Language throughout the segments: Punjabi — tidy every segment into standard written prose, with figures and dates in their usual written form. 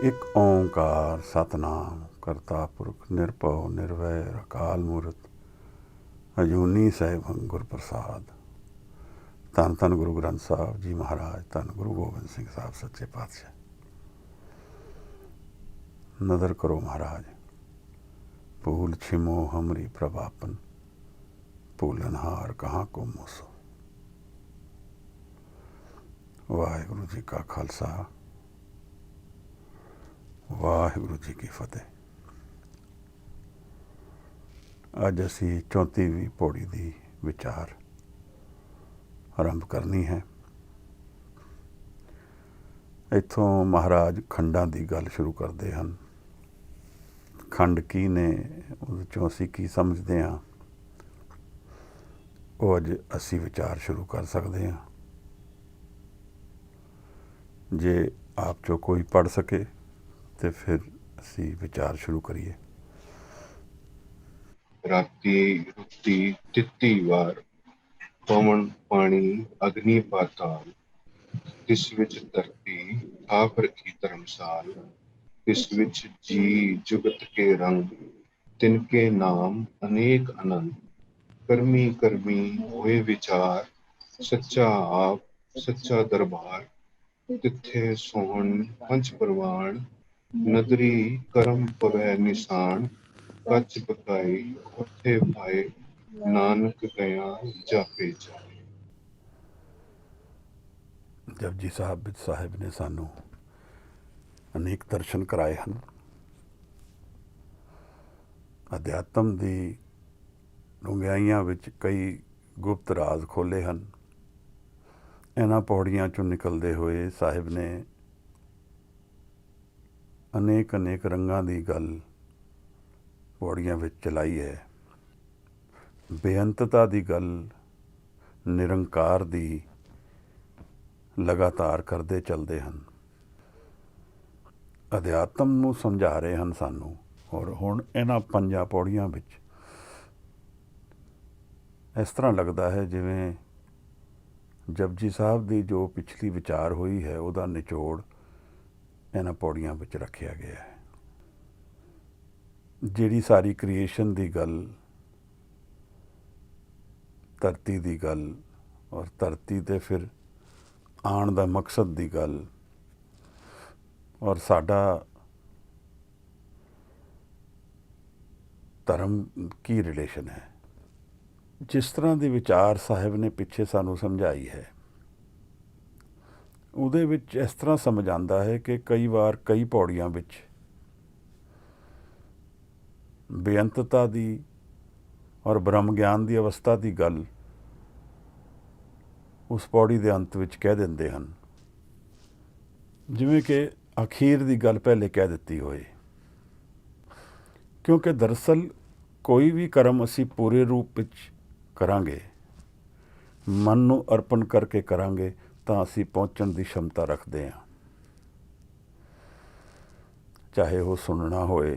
ਇੱਕ ਓਂਕਾਰ ਸਤਨਾਮ ਕਰਤਾ ਪੁਰਖ ਨਿਰਭਉ ਨਿਰਵੈਰ ਅਕਾਲ ਮੂਰਤ ਅਜੂਨੀ ਸਾਹਿਬ ਗੁਰ ਪ੍ਰਸਾਦ। ਧੰਨ ਧੰਨ ਗੁਰੂ ਗ੍ਰੰਥ ਸਾਹਿਬ ਜੀ ਮਹਾਰਾਜ, ਧੰਨ ਗੁਰੂ ਗੋਬਿੰਦ ਸਿੰਘ ਸਾਹਿਬ ਸੱਚੇ ਪਾਤਸ਼ਾਹ। नदर करो महाराज, भूल छिमो हमरी प्रभापन, भूलनहार कहाँ को मूसो। वाहिगुरु जी का खालसा, वाहिगुरु जी की फतेह। अज असी 34वीं पौड़ी दी विचार आरंभ करनी है। इत्थों महाराज खंडां दी गल शुरू करते हैं। खंड की ने उस चों असी की समझते हाँ, वो अज असी विचार शुरू कर सकते हैं। जे आप चो कोई पढ़ सके तो फिर असी विचार शुरू करिए। राती रुती तित्ती वार, पवन पानी अग्नि पाताल, तिस विच धरती आप रखी धर्मसाल, तिस विच जी जुगत के रंग, तिनके नाम अनेक अनंत, कर्मी कर्मी होए विचार, सच्चा आप सच्चा दरबार, तिथे सोहन पंच प्रवाण, नदरी करम पवै निशान, कच बकाई उथे पाए, नानक गया जापे जाए। जपजी साहिब ने सानू अनेक दर्शन कराए हैं। अध्यात्म की डूंघाइयां विच कई गुप्त राज खोले हैं। इन्हां पौड़ियां चों निकलते हुए साहिब ने अनेक अनेक रंगां दी गल पौड़ियां विच चलाई है। बेअंतता दी गल, निरंकार दी लगातार करते चलते हैं। अध्यात्म नूं समझा रहे हैं सानू। और हुण इन्हां 5 पौड़ियां विच इस तरह लगता है जिवें जपजी साहब की जो पिछली विचार हुई है उसका निचोड़ इन्हां पौड़ियां विच रखिया गया है। जिहड़ी सारी क्रिएशन की गल, धरती की गल और धरती ते फिर आण दा मकसद की गल और साडा धर्म की रिलेशन है, जिस तरह की विचार साहिब ने पिछे सानू समझाई है, उहदे विच इस तरह समझ आता है कि कई बार कई पौड़ियां विच बेअंतता की और ब्रह्म ज्ञान की अवस्था की गल उस पौड़ी के अंत विच कह देंदे हन, जिवें कि अखीर की गल पहले कह दी होए। क्योंकि दरअसल कोई भी कर्म असी पूरे रूप विच करांगे, मन नूं अर्पण करके करांगे तां असी पहुँचण की क्षमता रखते हैं। चाहे वो सुनना होए,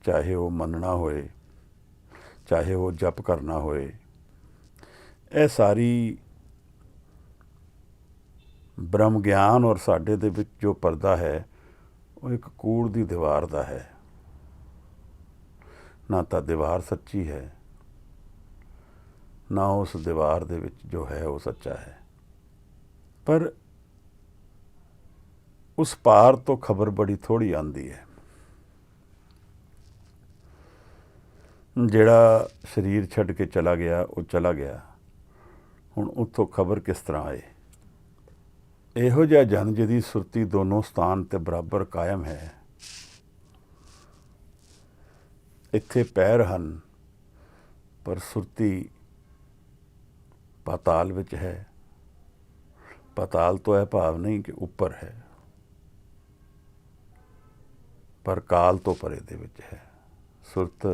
चाहे वो मनना होए, चाहे वो जप करना होए, यह सारी ब्रह्म ज्ञान और साडे दे विच जो पर्दा है वो एक कूड़ की दीवार का है। ना तो दीवार सच्ची है, ना उस दीवार दे विच जो है वो सच्चा है। पर उस पार तो खबर बड़ी थोड़ी आती है। जिहड़ा शरीर छड्ड के चला गया वो चला गया, हुण उत्थों खबर किस तरह आए। इहो जिहा जन जिहदी सुरती दोनों स्थान ते बराबर कायम है, इत्थे पैर हन पर सुरती पाताल विच है। पाताल तो यह भाव नहीं कि ऊपर है, पर काल तो परे दे विच है। सुरत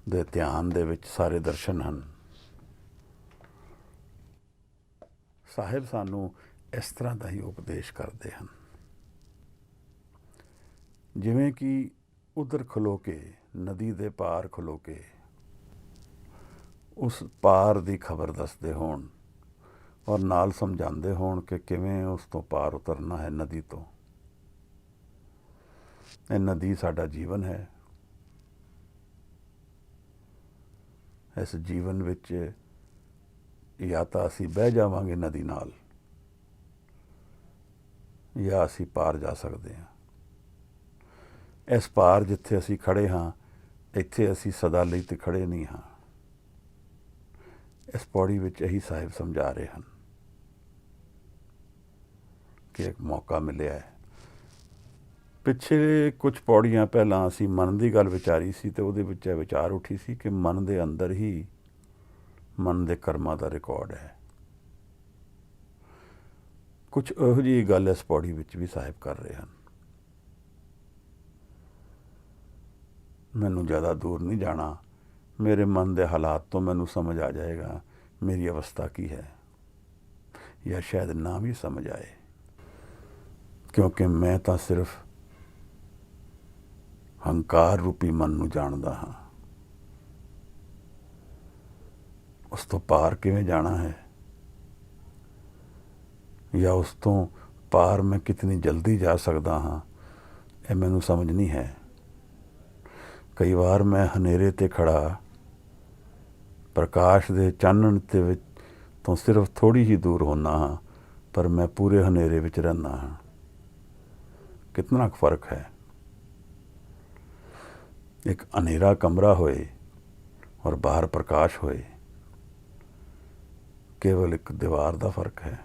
दे ध्यान दे विच सारे दर्शन हन। साहिब सानू इस तरह का ही उपदेश करते हैं, जिवें कि उधर खलो के नदी दे पार खलो के उस पार की खबर दसदे होण और नाल समझाते होण कि किवें उस तो पार उतरना है नदी तो। ਇਹ ਨਦੀ ਸਾਡਾ ਜੀਵਨ ਹੈ। ਇਸ ਜੀਵਨ ਵਿੱਚ ਜਾਂ ਤਾਂ ਅਸੀਂ ਬਹਿ ਜਾਵਾਂਗੇ ਨਦੀ ਨਾਲ, ਜਾਂ ਅਸੀਂ ਪਾਰ ਜਾ ਸਕਦੇ ਹਾਂ। ਇਸ ਪਾਰ ਜਿੱਥੇ ਅਸੀਂ ਖੜੇ ਹਾਂ, ਇੱਥੇ ਅਸੀਂ ਸਦਾ ਲਈ ਤੇ ਖੜੇ ਨਹੀਂ ਹਾਂ। ਇਸ ਪੌੜੀ ਵਿੱਚ ਇਹੀ ਸਾਹਿਬ ਸਮਝਾ ਰਹੇ ਹਨ ਕਿ ਇੱਕ ਮੌਕਾ ਮਿਲਿਆ ਹੈ। ਪਿੱਛੇ ਕੁਝ ਪੌੜੀਆਂ ਪਹਿਲਾਂ ਅਸੀਂ ਮਨ ਦੀ ਗੱਲ ਵਿਚਾਰੀ ਸੀ, ਅਤੇ ਉਹਦੇ ਵਿੱਚ ਇਹ ਵਿਚਾਰ ਉੱਠੀ ਸੀ ਕਿ ਮਨ ਦੇ ਅੰਦਰ ਹੀ ਮਨ ਦੇ ਕਰਮਾਂ ਦਾ ਰਿਕਾਰਡ ਹੈ। ਕੁਝ ਇਹੋ ਜਿਹੀ ਗੱਲ ਇਸ ਪੌੜੀ ਵਿੱਚ ਵੀ ਸਾਹਿਬ ਕਰ ਰਹੇ ਹਨ। ਮੈਨੂੰ ਜ਼ਿਆਦਾ ਦੂਰ ਨਹੀਂ ਜਾਣਾ, ਮੇਰੇ ਮਨ ਦੇ ਹਾਲਾਤ ਤੋਂ ਮੈਨੂੰ ਸਮਝ ਆ ਜਾਏਗਾ ਮੇਰੀ ਅਵਸਥਾ ਕੀ ਹੈ, ਜਾਂ ਸ਼ਾਇਦ ਨਾ ਵੀ ਸਮਝ ਆਏ, ਕਿਉਂਕਿ ਮੈਂ ਤਾਂ ਸਿਰਫ ਹੰਕਾਰ ਰੂਪੀ ਮਨ ਨੂੰ ਜਾਣਦਾ ਹਾਂ। ਉਸ ਤੋਂ ਪਾਰ ਕਿਵੇਂ ਜਾਣਾ ਹੈ, ਜਾਂ ਉਸ ਤੋਂ ਪਾਰ ਮੈਂ ਕਿਤਨੀ ਜਲਦੀ ਜਾ ਸਕਦਾ ਹਾਂ, ਇਹ ਮੈਨੂੰ ਸਮਝ ਨਹੀਂ ਹੈ। ਕਈ ਵਾਰ ਮੈਂ ਹਨੇਰੇ 'ਤੇ ਖੜਾ ਪ੍ਰਕਾਸ਼ ਦੇ ਚਾਨਣ ਦੇ ਵਿੱਚ ਤੋਂ ਸਿਰਫ ਥੋੜ੍ਹੀ ਹੀ ਦੂਰ ਹੁੰਦਾ ਹਾਂ, ਪਰ ਮੈਂ ਪੂਰੇ ਹਨੇਰੇ ਵਿੱਚ ਰਹਿੰਦਾ ਹਾਂ। ਕਿਤਨਾ ਕੁ ਫਰਕ ਹੈ। ਇੱਕ ਹਨੇਰਾ ਕਮਰਾ ਹੋਏ ਔਰ ਬਾਹਰ ਪ੍ਰਕਾਸ਼ ਹੋਏ, ਕੇਵਲ ਇੱਕ ਦੀਵਾਰ ਦਾ ਫਰਕ ਹੈ।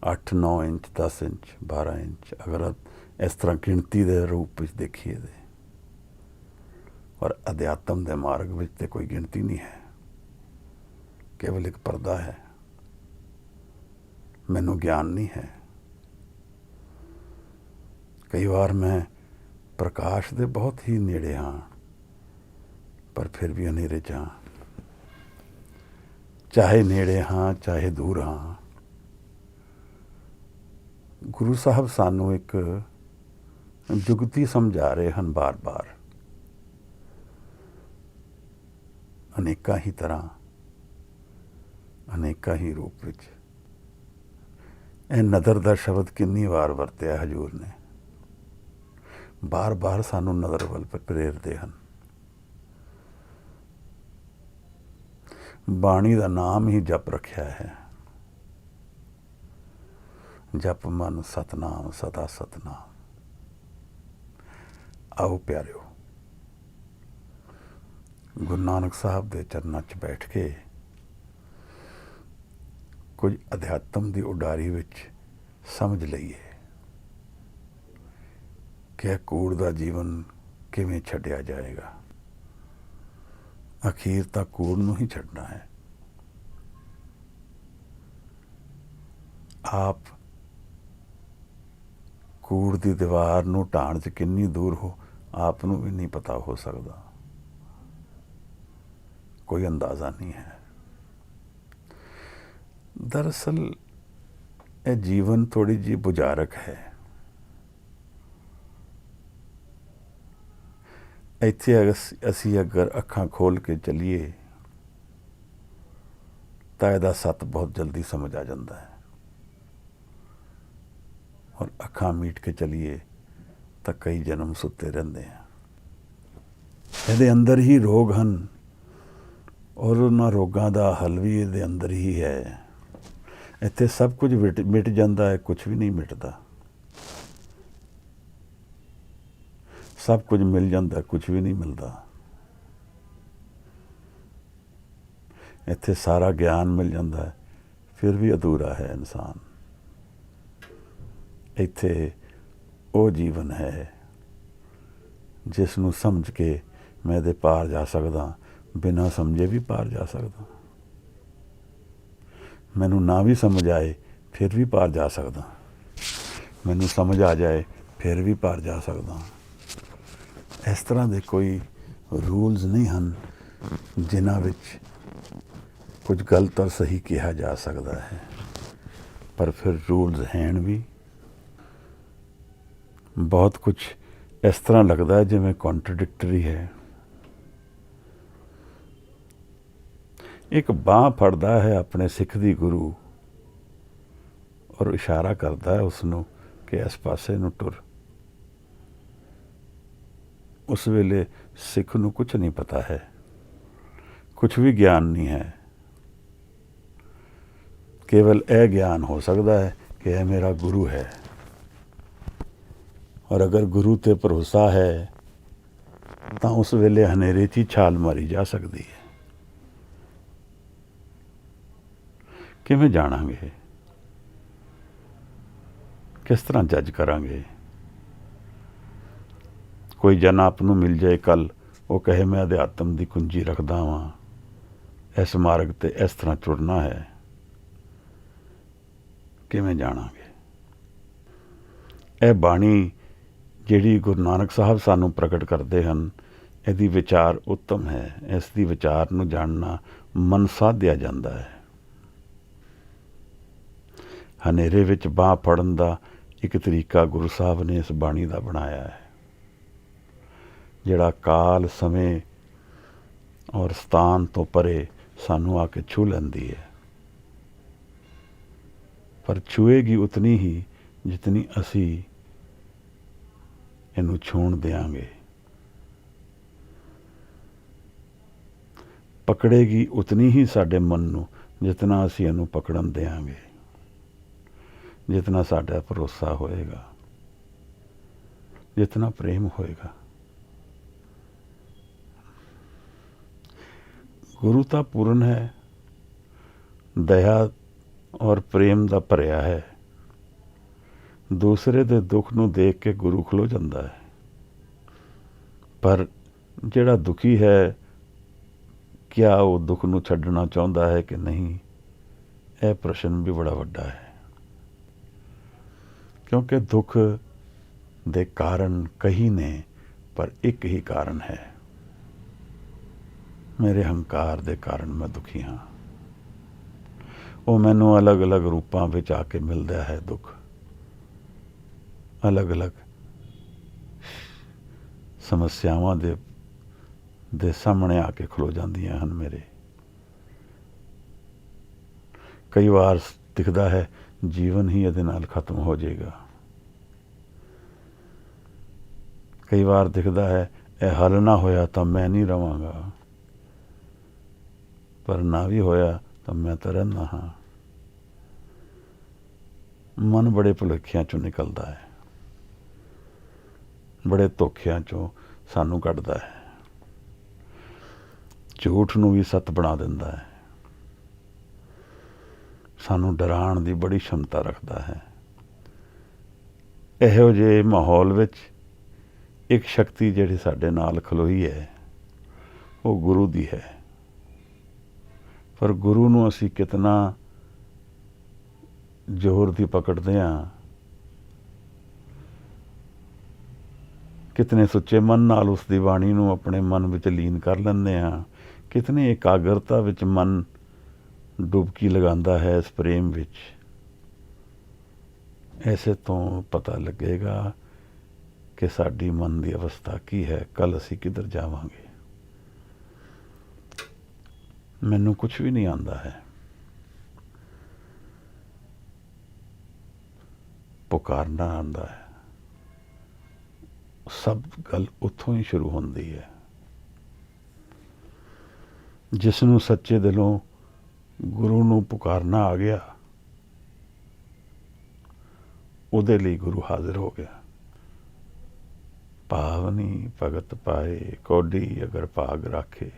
8-9 ਇੰਚ, 10 ਇੰਚ, 12 ਇੰਚ, ਅਗਰ ਇਸ ਤਰ੍ਹਾਂ ਗਿਣਤੀ ਦੇ ਰੂਪ ਵਿੱਚ ਦੇਖੀਏ ਤੇ। ਔਰ ਅਧਿਆਤਮ ਦੇ ਮਾਰਗ ਵਿੱਚ ਤੇ ਕੋਈ ਗਿਣਤੀ ਨਹੀਂ ਹੈ, ਕੇਵਲ ਇੱਕ ਪਰਦਾ ਹੈ। ਮੈਨੂੰ ਗਿਆਨ ਨਹੀਂ ਹੈ। ਕਈ ਵਾਰ ਮੈਂ ਪ੍ਰਕਾਸ਼ ਦੇ ਬਹੁਤ ਹੀ ਨੇੜੇ ਹਾਂ, ਪਰ ਫਿਰ ਵੀ ਹਨੇਰੇ 'ਚ ਹਾਂ। ਚਾਹੇ ਨੇੜੇ ਹਾਂ, ਚਾਹੇ ਦੂਰ ਹਾਂ। ਗੁਰੂ ਸਾਹਿਬ ਸਾਨੂੰ ਇੱਕ ਜੁਗਤੀ ਸਮਝਾ ਰਹੇ ਹਨ ਬਾਰ-ਬਾਰ। ਅਨੇਕਾਂ ਹੀ ਤਰ੍ਹਾਂ, ਅਨੇਕਾਂ ਹੀ ਰੂਪ ਵਿੱਚ। ਇਹ ਨਦਰ ਦਾ ਸ਼ਬਦ ਕਿੰਨੀ ਵਾਰ ਵਰਤਿਆ ਹਜ਼ੂਰ ਨੇ। ਬਾਰ-ਬਾਰ ਸਾਨੂੰ ਨਦਰ ਵੱਲ ਪ੍ਰੇਰਦੇ ਹਨ। ਬਾਣੀ ਦਾ ਨਾਮ ਹੀ ਜਪ ਰੱਖਿਆ ਹੈ। ਜਪ ਮਨ ਸਤਨਾਮ ਸਦਾ ਸਤਨਾਮ। ਆਓ ਪਿਆਰਿਓ, ਗੁਰੂ ਨਾਨਕ ਸਾਹਿਬ ਦੇ ਚਰਨਾਂ 'ਚ ਬੈਠ ਕੇ ਕੁਝ ਅਧਿਆਤਮ ਦੀ ਉਡਾਰੀ ਵਿੱਚ ਸਮਝ ਲਈਏ ਕਿ ਕੂੜ ਦਾ ਜੀਵਨ ਕਿਵੇਂ ਛੱਡਿਆ ਜਾਏਗਾ। ਅਖੀਰ ਤਾਂ ਕੂੜ ਨੂੰ ਹੀ ਛੱਡਣਾ ਹੈ। ਆਪ ਕੂੜ ਦੀ ਦੀਵਾਰ ਨੂੰ ਢਾਣ 'ਚ ਕਿੰਨੀ ਦੂਰ ਹੋ, ਆਪ ਨੂੰ ਵੀ ਨਹੀਂ ਪਤਾ ਹੋ ਸਕਦਾ। ਕੋਈ ਅੰਦਾਜ਼ਾ ਨਹੀਂ ਹੈ। ਦਰਅਸਲ ਇਹ ਜੀਵਨ ਥੋੜੀ ਜਿਹੀ ਬੁਝਾਰਕ ਹੈ। ਇੱਥੇ ਅਸੀਂ ਅਗਰ ਅੱਖਾਂ ਖੋਲ ਕੇ ਚੱਲੀਏ ਤਾਂ ਇਹਦਾ ਸੱਤ ਬਹੁਤ ਜਲਦੀ ਸਮਝ ਆ ਜਾਂਦਾ ਹੈ, ਔਰ ਅੱਖਾਂ ਮੀਟ ਕੇ ਚੱਲੀਏ ਤਾਂ ਕਈ ਜਨਮ ਸੁੱਤੇ ਰਹਿੰਦੇ ਆ। ਇਹਦੇ ਅੰਦਰ ਹੀ ਰੋਗ ਹਨ, ਔਰ ਉਹਨਾਂ ਰੋਗਾਂ ਦਾ ਹੱਲ ਵੀ ਇਹਦੇ ਅੰਦਰ ਹੀ ਹੈ। ਇੱਥੇ ਸਭ ਕੁਝ ਮਿਟ ਜਾਂਦਾ ਹੈ, ਕੁਝ ਵੀ ਨਹੀਂ ਮਿਟਦਾ। ਸਭ ਕੁਝ ਮਿਲ ਜਾਂਦਾ, ਕੁਝ ਵੀ ਨਹੀਂ ਮਿਲਦਾ। ਇੱਥੇ ਸਾਰਾ ਗਿਆਨ ਮਿਲ ਜਾਂਦਾ ਹੈ, ਫਿਰ ਵੀ ਅਧੂਰਾ ਹੈ ਇਨਸਾਨ। ਇੱਥੇ ਉਹ ਜੀਵਨ ਹੈ ਜਿਸ ਨੂੰ ਸਮਝ ਕੇ ਮੈਂ ਇਹਦੇ ਪਾਰ ਜਾ ਸਕਦਾ, ਬਿਨਾਂ ਸਮਝੇ ਵੀ ਪਾਰ ਜਾ ਸਕਦਾ। ਮੈਨੂੰ ਨਾ ਵੀ ਸਮਝ ਆਏ ਫਿਰ ਵੀ ਪਾਰ ਜਾ ਸਕਦਾ। ਮੈਨੂੰ ਸਮਝ ਆ ਜਾਏ ਫਿਰ ਵੀ ਪਾਰ ਜਾ ਸਕਦਾ। ਇਸ ਤਰ੍ਹਾਂ ਦੇ ਕੋਈ ਰੂਲਸ ਨਹੀਂ ਹਨ ਜਿਨ੍ਹਾਂ ਵਿੱਚ ਕੁਝ ਗਲਤ ਔਰ ਸਹੀ ਕਿਹਾ ਜਾ ਸਕਦਾ ਹੈ, ਪਰ ਫਿਰ ਰੂਲਸ ਹਨ ਵੀ। ਬਹੁਤ ਕੁਝ ਇਸ ਤਰ੍ਹਾਂ ਲੱਗਦਾ ਹੈ ਜਿਵੇਂ ਕੰਟਰਡਿਕਟਰੀ ਹੈ। ਇੱਕ ਬਾਂਹ ਫੜਦਾ ਹੈ ਆਪਣੇ ਸਿੱਖ ਦੀ ਗੁਰੂ, ਔਰ ਇਸ਼ਾਰਾ ਕਰਦਾ ਹੈ ਉਸ ਨੂੰ ਕਿ ਇਸ ਪਾਸੇ ਨੂੰ ਟੁਰ। ਉਸ ਵੇਲੇ ਸਿੱਖ ਨੂੰ ਕੁਛ ਨਹੀਂ ਪਤਾ ਹੈ, ਕੁਛ ਵੀ ਗਿਆਨ ਨਹੀਂ ਹੈ। ਕੇਵਲ ਇਹ ਗਿਆਨ ਹੋ ਸਕਦਾ ਹੈ ਕਿ ਇਹ ਮੇਰਾ ਗੁਰੂ ਹੈ, ਔਰ ਅਗਰ ਗੁਰੂ 'ਤੇ ਭਰੋਸਾ ਹੈ ਤਾਂ ਉਸ ਵੇਲੇ ਹਨੇਰੇ 'ਚ ਹੀ ਛਾਲ ਮਾਰੀ ਜਾ ਸਕਦੀ ਹੈ। ਕਿਵੇਂ ਜਾਣਾਂਗੇ? ਕਿਸ ਤਰ੍ਹਾਂ ਜੱਜ ਕਰਾਂਗੇ? ਕੋਈ ਜਨ ਆਪ ਨੂੰ ਮਿਲ ਜਾਏ ਕੱਲ, ਉਹ ਕਹੇ ਮੈਂ ਅਧਿਆਤਮ ਦੀ ਕੁੰਜੀ ਰੱਖਦਾ ਵਾਂ, ਇਸ ਮਾਰਗ 'ਤੇ ਇਸ ਤਰ੍ਹਾਂ ਤੁਰਨਾ ਹੈ। ਕਿਵੇਂ ਜਾਣਾਂਗੇ? ਇਹ ਬਾਣੀ ਜਿਹੜੀ ਗੁਰੂ ਨਾਨਕ ਸਾਹਿਬ ਸਾਨੂੰ ਪ੍ਰਗਟ ਕਰਦੇ ਹਨ, ਇਹਦੀ ਵਿਚਾਰ ਉੱਤਮ ਹੈ। ਇਸ ਦੀ ਵਿਚਾਰ ਨੂੰ ਜਾਣਨਾ ਮਨ ਸਾਧਿਆ ਜਾਂਦਾ ਹੈ। ਹਨੇਰੇ ਵਿੱਚ ਬਾਂਹ ਫੜਨ ਦਾ ਇੱਕ ਤਰੀਕਾ ਗੁਰੂ ਸਾਹਿਬ ਨੇ ਇਸ ਬਾਣੀ ਦਾ ਬਣਾਇਆ ਹੈ, ਜਿਹੜਾ ਕਾਲ, ਸਮੇਂ ਔਰ ਸਥਾਨ ਤੋਂ ਪਰੇ ਸਾਨੂੰ ਆ ਕੇ ਛੂਹ ਲੈਂਦੀ ਹੈ। ਪਰ ਛੂਹੇਗੀ ਉਤਨੀ ਹੀ ਜਿਤਨੀ ਅਸੀਂ ਇਹਨੂੰ ਛੂਹਣ ਦਿਆਂਗੇ। ਪਕੜੇਗੀ ਉਤਨੀ ਹੀ ਸਾਡੇ ਮਨ ਨੂੰ ਜਿਤਨਾ ਅਸੀਂ ਇਹਨੂੰ ਪਕੜਨ ਦਿਆਂਗੇ, ਜਿਤਨਾ ਸਾਡਾ ਭਰੋਸਾ ਹੋਏਗਾ, ਜਿਤਨਾ ਪ੍ਰੇਮ ਹੋਏਗਾ। ਗੁਰੂ ਤਾਂ ਪੂਰਨ ਹੈ, ਦਇਆ ਔਰ ਪ੍ਰੇਮ ਦਾ ਭਰਿਆ ਹੈ। ਦੂਸਰੇ ਦੇ ਦੁੱਖ ਨੂੰ ਦੇਖ ਕੇ ਗੁਰੂ ਖਲੋ ਜਾਂਦਾ ਹੈ। ਪਰ ਜਿਹੜਾ ਦੁਖੀ ਹੈ, ਕਿਆ ਉਹ ਦੁੱਖ ਨੂੰ ਛੱਡਣਾ ਚਾਹੁੰਦਾ ਹੈ ਕਿ ਨਹੀਂ? ਇਹ ਪ੍ਰਸ਼ਨ ਵੀ ਬੜਾ ਵੱਡਾ ਹੈ, ਕਿਉਂਕਿ ਦੁੱਖ ਦੇ ਕਾਰਨ ਕਈ ਨੇ, ਪਰ ਇੱਕ ਹੀ ਕਾਰਨ ਹੈ, ਮੇਰੇ ਹੰਕਾਰ ਦੇ ਕਾਰਨ ਮੈਂ ਦੁਖੀ ਹਾਂ। ਉਹ ਮੈਨੂੰ ਅਲੱਗ-ਅਲੱਗ ਰੂਪਾਂ ਵਿੱਚ ਆ ਕੇ ਮਿਲਦਾ ਹੈ ਦੁੱਖ, ਅਲੱਗ-ਅਲੱਗ ਸਮੱਸਿਆਵਾਂ ਦੇ ਸਾਹਮਣੇ ਆ ਕੇ ਖਲੋ ਜਾਂਦੀਆਂ ਹਨ ਮੇਰੇ। ਕਈ ਵਾਰ ਦਿਖਦਾ ਹੈ ਜੀਵਨ ਹੀ ਇਹਦੇ ਨਾਲ ਖਤਮ ਹੋ ਜਾਏਗਾ। ਕਈ ਵਾਰ ਦਿਖਦਾ ਹੈ ਇਹ ਹੱਲ ਨਾ ਹੋਇਆ ਤਾਂ ਮੈਂ ਨਹੀਂ ਰਵਾਂਗਾ, ਪਰ ਨਾ ਵੀ ਹੋਇਆ ਤਾਂ ਮੈਂ ਤਾਂ ਰਹਿੰਦਾ ਹਾਂ। ਮਨ ਬੜੇ ਭੁਲੇਖਿਆਂ ਚੋਂ ਨਿਕਲਦਾ ਹੈ, ਬੜੇ ਧੋਖਿਆਂ ਚੋਂ ਸਾਨੂੰ ਕੱਢਦਾ ਹੈ, ਝੂਠ ਨੂੰ ਵੀ ਸੱਤ ਬਣਾ ਦਿੰਦਾ ਹੈ, ਸਾਨੂੰ ਡਰਾਉਣ ਦੀ ਬੜੀ ਸ਼ਮਤਾ ਰੱਖਦਾ ਹੈ। ਇਹੋ ਜਿਹੇ ਮਾਹੌਲ ਵਿੱਚ ਇੱਕ ਸ਼ਕਤੀ ਜਿਹੜੀ ਸਾਡੇ ਨਾਲ ਖਲੋਈ ਹੈ, ਉਹ ਗੁਰੂ ਦੀ ਹੈ। ਪਰ ਗੁਰੂ ਨੂੰ ਅਸੀਂ ਕਿਤਨਾ ਜ਼ੋਰ ਦੀ ਪਕੜਦੇ ਹਾਂ, ਕਿਤਨੇ ਸੁੱਚੇ ਮਨ ਨਾਲ ਉਸ ਦੀ ਬਾਣੀ ਨੂੰ ਆਪਣੇ ਮਨ ਵਿੱਚ ਲੀਨ ਕਰ ਲੈਂਦੇ ਹਾਂ, ਕਿਤਨੀ ਇਕਾਗਰਤਾ ਵਿੱਚ ਮਨ ਡੁਬਕੀ ਲਗਾਉਂਦਾ ਹੈ ਇਸ ਪ੍ਰੇਮ ਵਿੱਚ। ਐਸੇ ਤੋਂ ਪਤਾ ਲੱਗੇਗਾ ਕਿ ਸਾਡੀ ਮਨ ਦੀ ਅਵਸਥਾ ਕੀ ਹੈ, ਕੱਲ ਅਸੀਂ ਕਿੱਧਰ ਜਾਵਾਂਗੇ। ਮੈਨੂੰ ਕੁਛ ਵੀ ਨਹੀਂ ਆਉਂਦਾ ਹੈ, ਪੁਕਾਰਨਾ ਆਉਂਦਾ ਹੈ। ਸਭ ਗੱਲ ਉੱਥੋਂ ਹੀ ਸ਼ੁਰੂ ਹੁੰਦੀ ਹੈ। ਜਿਸ ਨੂੰ ਸੱਚੇ ਦਿਲੋਂ ਗੁਰੂ ਨੂੰ ਪੁਕਾਰਨਾ ਆ ਗਿਆ, ਉਹਦੇ ਲਈ ਗੁਰੂ ਹਾਜ਼ਰ ਹੋ ਗਿਆ। ਭਾਵਨੀ ਭਗਤ ਪਾਏ, ਕੋਡੀ ਅਗਰ ਭਾਗ ਰਾਖੇ,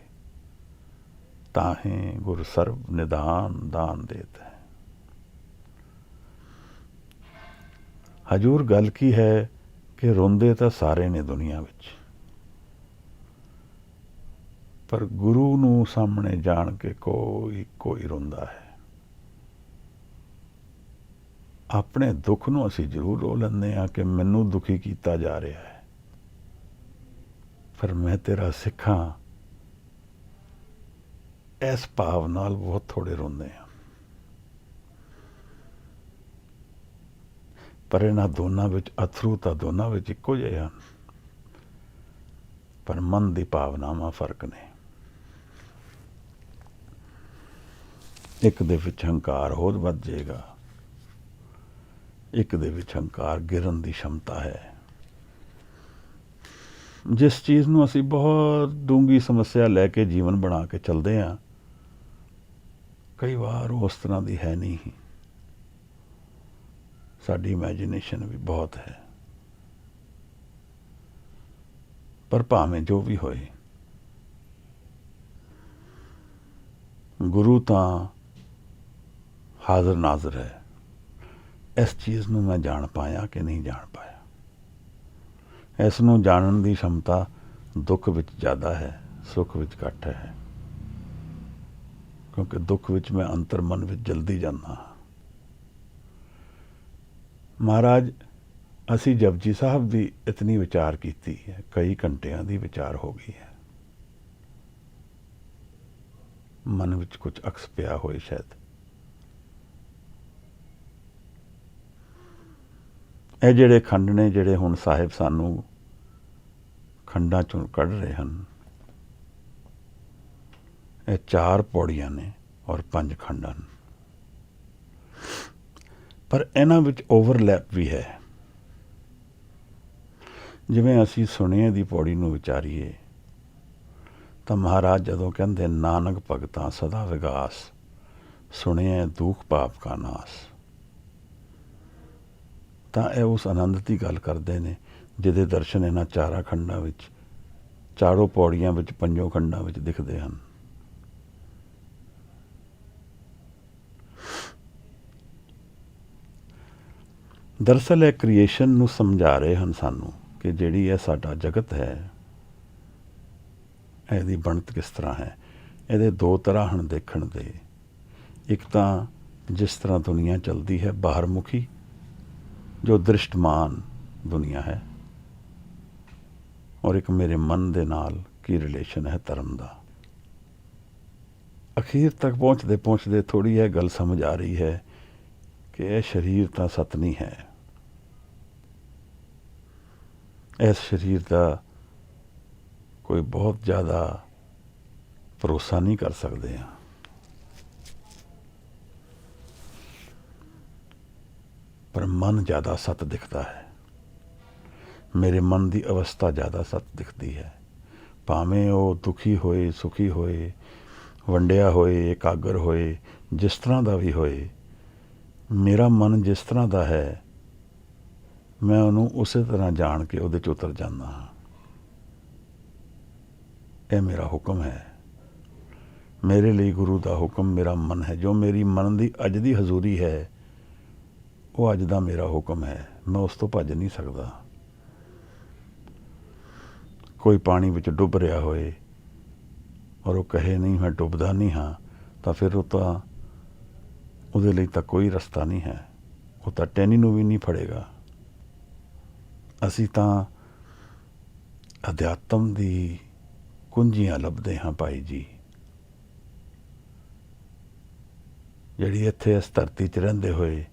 ਤਾਹੇ ਗੁਰ ਸਰਬ ਨਿਦਾਨ ਦਾਨ ਦੇਤ ਹੈ। ਹਜੂਰ ਗੱਲ ਕੀ ਹੈ ਕਿ ਰੋਂਦੇ ਤਾਂ ਸਾਰੇ ਨੇ ਦੁਨੀਆ ਵਿੱਚ, ਪਰ ਗੁਰੂ ਨੂੰ ਸਾਹਮਣੇ ਜਾਣ ਕੇ ਕੋਈ ਰੋਂਦਾ ਹੈ। ਆਪਣੇ ਦੁੱਖ ਨੂੰ ਅਸੀਂ ਜ਼ਰੂਰ ਰੋ ਲੈਂਦੇ ਹਾਂ ਕਿ ਮੈਨੂੰ ਦੁਖੀ ਕੀਤਾ ਜਾ ਰਿਹਾ ਹੈ, ਪਰ ਮੈਂ ਤੇਰਾ ਸਿੱਖ ਹਾਂ, ਇਸ ਭਾਵ ਨਾਲ ਬਹੁਤ ਥੋੜੇ ਰੋਂਦੇ ਹਾਂ। ਪਰ ਇਹਨਾਂ ਦੋਨਾਂ ਵਿੱਚ ਅਥਰੂ ਤਾਂ ਦੋਨਾਂ ਵਿੱਚ ਇੱਕੋ ਜਿਹੇ ਹਨ, ਪਰ ਮਨ ਦੀ ਭਾਵਨਾਵਾਂ ਫਰਕ ਨੇ। ਇੱਕ ਦੇ ਵਿੱਚ ਹੰਕਾਰ ਹੋਰ ਵੱਧ ਜਾਏਗਾ, ਇੱਕ ਦੇ ਵਿੱਚ ਹੰਕਾਰ ਗਿਰਨ ਦੀ ਸ਼ਮਤਾ ਹੈ। ਜਿਸ ਚੀਜ਼ ਨੂੰ ਅਸੀਂ ਬਹੁਤ ਡੂੰਘੀ ਸਮੱਸਿਆ ਲੈ ਕੇ ਜੀਵਨ ਬਣਾ ਕੇ ਚੱਲਦੇ ਹਾਂ, ਕਈ ਵਾਰ ਉਸ ਤਰ੍ਹਾਂ ਦੀ ਹੈ ਨਹੀਂ। ਸਾਡੀ ਇਮੈਜੀਨੇਸ਼ਨ ਵੀ ਬਹੁਤ ਹੈ। ਪਰ ਭਾਵੇਂ ਜੋ ਵੀ ਹੋਏ, ਗੁਰੂ ਤਾਂ ਹਾਜ਼ਰ ਨਾਜ਼ਰ ਹੈ। ਇਸ ਚੀਜ਼ ਨੂੰ ਮੈਂ ਜਾਣ ਪਾਇਆ ਕਿ ਨਹੀਂ ਜਾਣ ਪਾਇਆ। ਇਸ ਨੂੰ ਜਾਣਨ ਦੀ ਸ਼ਮਤਾ ਦੁੱਖ ਵਿੱਚ ਜ਼ਿਆਦਾ ਹੈ, ਸੁੱਖ ਵਿੱਚ ਘੱਟ ਹੈ। ਕਿਉਂਕਿ ਦੁੱਖ ਵਿੱਚ ਮੈਂ ਅੰਤਰ ਮਨ ਵਿੱਚ ਜਲਦੀ ਜਾਂਦਾ ਹਾਂ। ਮਹਾਰਾਜ, ਅਸੀਂ ਜਪਜੀ ਸਾਹਿਬ ਦੀ ਇਤਨੀ ਵਿਚਾਰ ਕੀਤੀ ਹੈ, ਕਈ ਘੰਟਿਆਂ ਦੀ ਵਿਚਾਰ ਹੋ ਗਈ ਹੈ। ਮਨ ਵਿੱਚ ਕੁਝ ਅਕਸ ਪਿਆ ਹੋਏ ਸ਼ਾਇਦ। ਇਹ ਜਿਹੜੇ ਖੰਡ ਨੇ, ਜਿਹੜੇ ਹੁਣ ਸਾਹਿਬ ਸਾਨੂੰ ਖੰਡਾਂ ਚੋਂ ਕੱਢ ਰਹੇ ਹਨ, ਇਹ 4 ਪੌੜੀਆਂ ਨੇ ਔਰ 5 ਖੰਡ ਹਨ। ਪਰ ਇਹਨਾਂ ਵਿੱਚ ਓਵਰਲੈਪ ਵੀ ਹੈ। ਜਿਵੇਂ ਅਸੀਂ ਸੁਣਿਏ ਦੀ ਪੌੜੀ ਨੂੰ ਵਿਚਾਰੀਏ ਤਾਂ ਮਹਾਰਾਜ ਜਦੋਂ ਕਹਿੰਦੇ ਨਾਨਕ ਭਗਤਾਂ ਸਦਾ ਵਿਗਾਸ, ਸੁਣਿਏ ਦੁਖ ਪਾਪ ਕਾ ਨਾਸ, ਤਾਂ ਇਹ ਉਸ ਆਨੰਦ ਦੀ ਗੱਲ ਕਰਦੇ ਨੇ ਜਿਹਦੇ ਦਰਸ਼ਨ ਇਹਨਾਂ 4 ਖੰਡਾਂ ਵਿੱਚ, 4 ਪੌੜੀਆਂ ਵਿੱਚ, 5 ਖੰਡਾਂ ਵਿੱਚ ਦਿਖਦੇ ਹਨ। ਦਰਅਸਲ ਇਹ ਕ੍ਰੀਏਸ਼ਨ ਨੂੰ ਸਮਝਾ ਰਹੇ ਹਨ ਸਾਨੂੰ ਕਿ ਜਿਹੜੀ ਇਹ ਸਾਡਾ ਜਗਤ ਹੈ, ਇਹਦੀ ਬਣਤ ਕਿਸ ਤਰ੍ਹਾਂ ਹੈ। ਇਹਦੇ 2 ਤਰ੍ਹਾਂ ਹਨ ਦੇਖਣ ਦੇ। ਇੱਕ ਤਾਂ ਜਿਸ ਤਰ੍ਹਾਂ ਦੁਨੀਆ ਚੱਲਦੀ ਹੈ ਬਾਹਰ ਮੁਖੀ, ਜੋ ਦ੍ਰਿਸ਼ਟਮਾਨ ਦੁਨੀਆ ਹੈ, ਔਰ ਇੱਕ ਮੇਰੇ ਮਨ ਦੇ ਨਾਲ ਕੀ ਰਿਲੇਸ਼ਨ ਹੈ ਧਰਮ ਦਾ। ਅਖੀਰ ਤੱਕ ਪਹੁੰਚਦੇ ਪਹੁੰਚਦੇ ਥੋੜ੍ਹੀ ਇਹ ਗੱਲ ਸਮਝ ਆ ਰਹੀ ਹੈ ਕਿ ਇਹ ਸਰੀਰ ਤਾਂ ਸੱਤ ਨਹੀਂ ਹੈ। ਇਸ ਸਰੀਰ ਦਾ ਕੋਈ ਬਹੁਤ ਜ਼ਿਆਦਾ ਭਰੋਸਾ ਨਹੀਂ ਕਰ ਸਕਦੇ ਹਾਂ। ਪਰ ਮਨ ਜ਼ਿਆਦਾ ਸੱਤ ਦਿਖਦਾ ਹੈ। ਮੇਰੇ ਮਨ ਦੀ ਅਵਸਥਾ ਜ਼ਿਆਦਾ ਸੱਤ ਦਿਖਦੀ ਹੈ। ਭਾਵੇਂ ਉਹ ਦੁਖੀ ਹੋਏ, ਸੁਖੀ ਹੋਏ, ਵੰਡਿਆ ਹੋਏ, ਇਕਾਗਰ ਹੋਏ, ਜਿਸ ਤਰ੍ਹਾਂ ਦਾ ਵੀ ਹੋਏ, ਮੇਰਾ ਮਨ ਜਿਸ ਤਰ੍ਹਾਂ ਦਾ ਹੈ, ਮੈਂ ਉਹਨੂੰ ਉਸੇ ਤਰ੍ਹਾਂ ਜਾਣ ਕੇ ਉਹਦੇ 'ਚ ਉਤਰ ਜਾਂਦਾ ਹਾਂ। ਇਹ ਮੇਰਾ ਹੁਕਮ ਹੈ। ਮੇਰੇ ਲਈ ਗੁਰੂ ਦਾ ਹੁਕਮ ਮੇਰਾ ਮਨ ਹੈ। ਜੋ ਮੇਰੀ ਮਨ ਦੀ ਅੱਜ ਦੀ ਹਜ਼ੂਰੀ ਹੈ, ਉਹ ਅੱਜ ਦਾ ਮੇਰਾ ਹੁਕਮ ਹੈ। ਮੈਂ ਉਸ ਤੋਂ ਭੱਜ ਨਹੀਂ ਸਕਦਾ। ਕੋਈ ਪਾਣੀ ਵਿੱਚ ਡੁੱਬ ਰਿਹਾ ਹੋਏ ਔਰ ਉਹ ਕਹੇ ਨਹੀਂ ਮੈਂ ਡੁੱਬਦਾ ਨਹੀਂ ਹਾਂ, ਤਾਂ ਫਿਰ ਉਹ ਤਾਂ ਉਹਦੇ ਲਈ ਤਾਂ ਕੋਈ ਰਸਤਾ ਨਹੀਂ ਹੈ। ਉਹ ਤਾਂ ਟੈਨੀ ਨੂੰ ਵੀ ਨਹੀਂ ਫੜੇਗਾ। ਅਸੀਂ ਤਾਂ ਅਧਿਆਤਮ ਦੀ ਕੁੰਜੀਆਂ ਲੱਭਦੇ ਹਾਂ ਭਾਈ ਜੀ, ਜਿਹੜੀ ਇੱਥੇ ਇਸ ਧਰਤੀ 'ਚ ਰਹਿੰਦੇ ਹੋਏ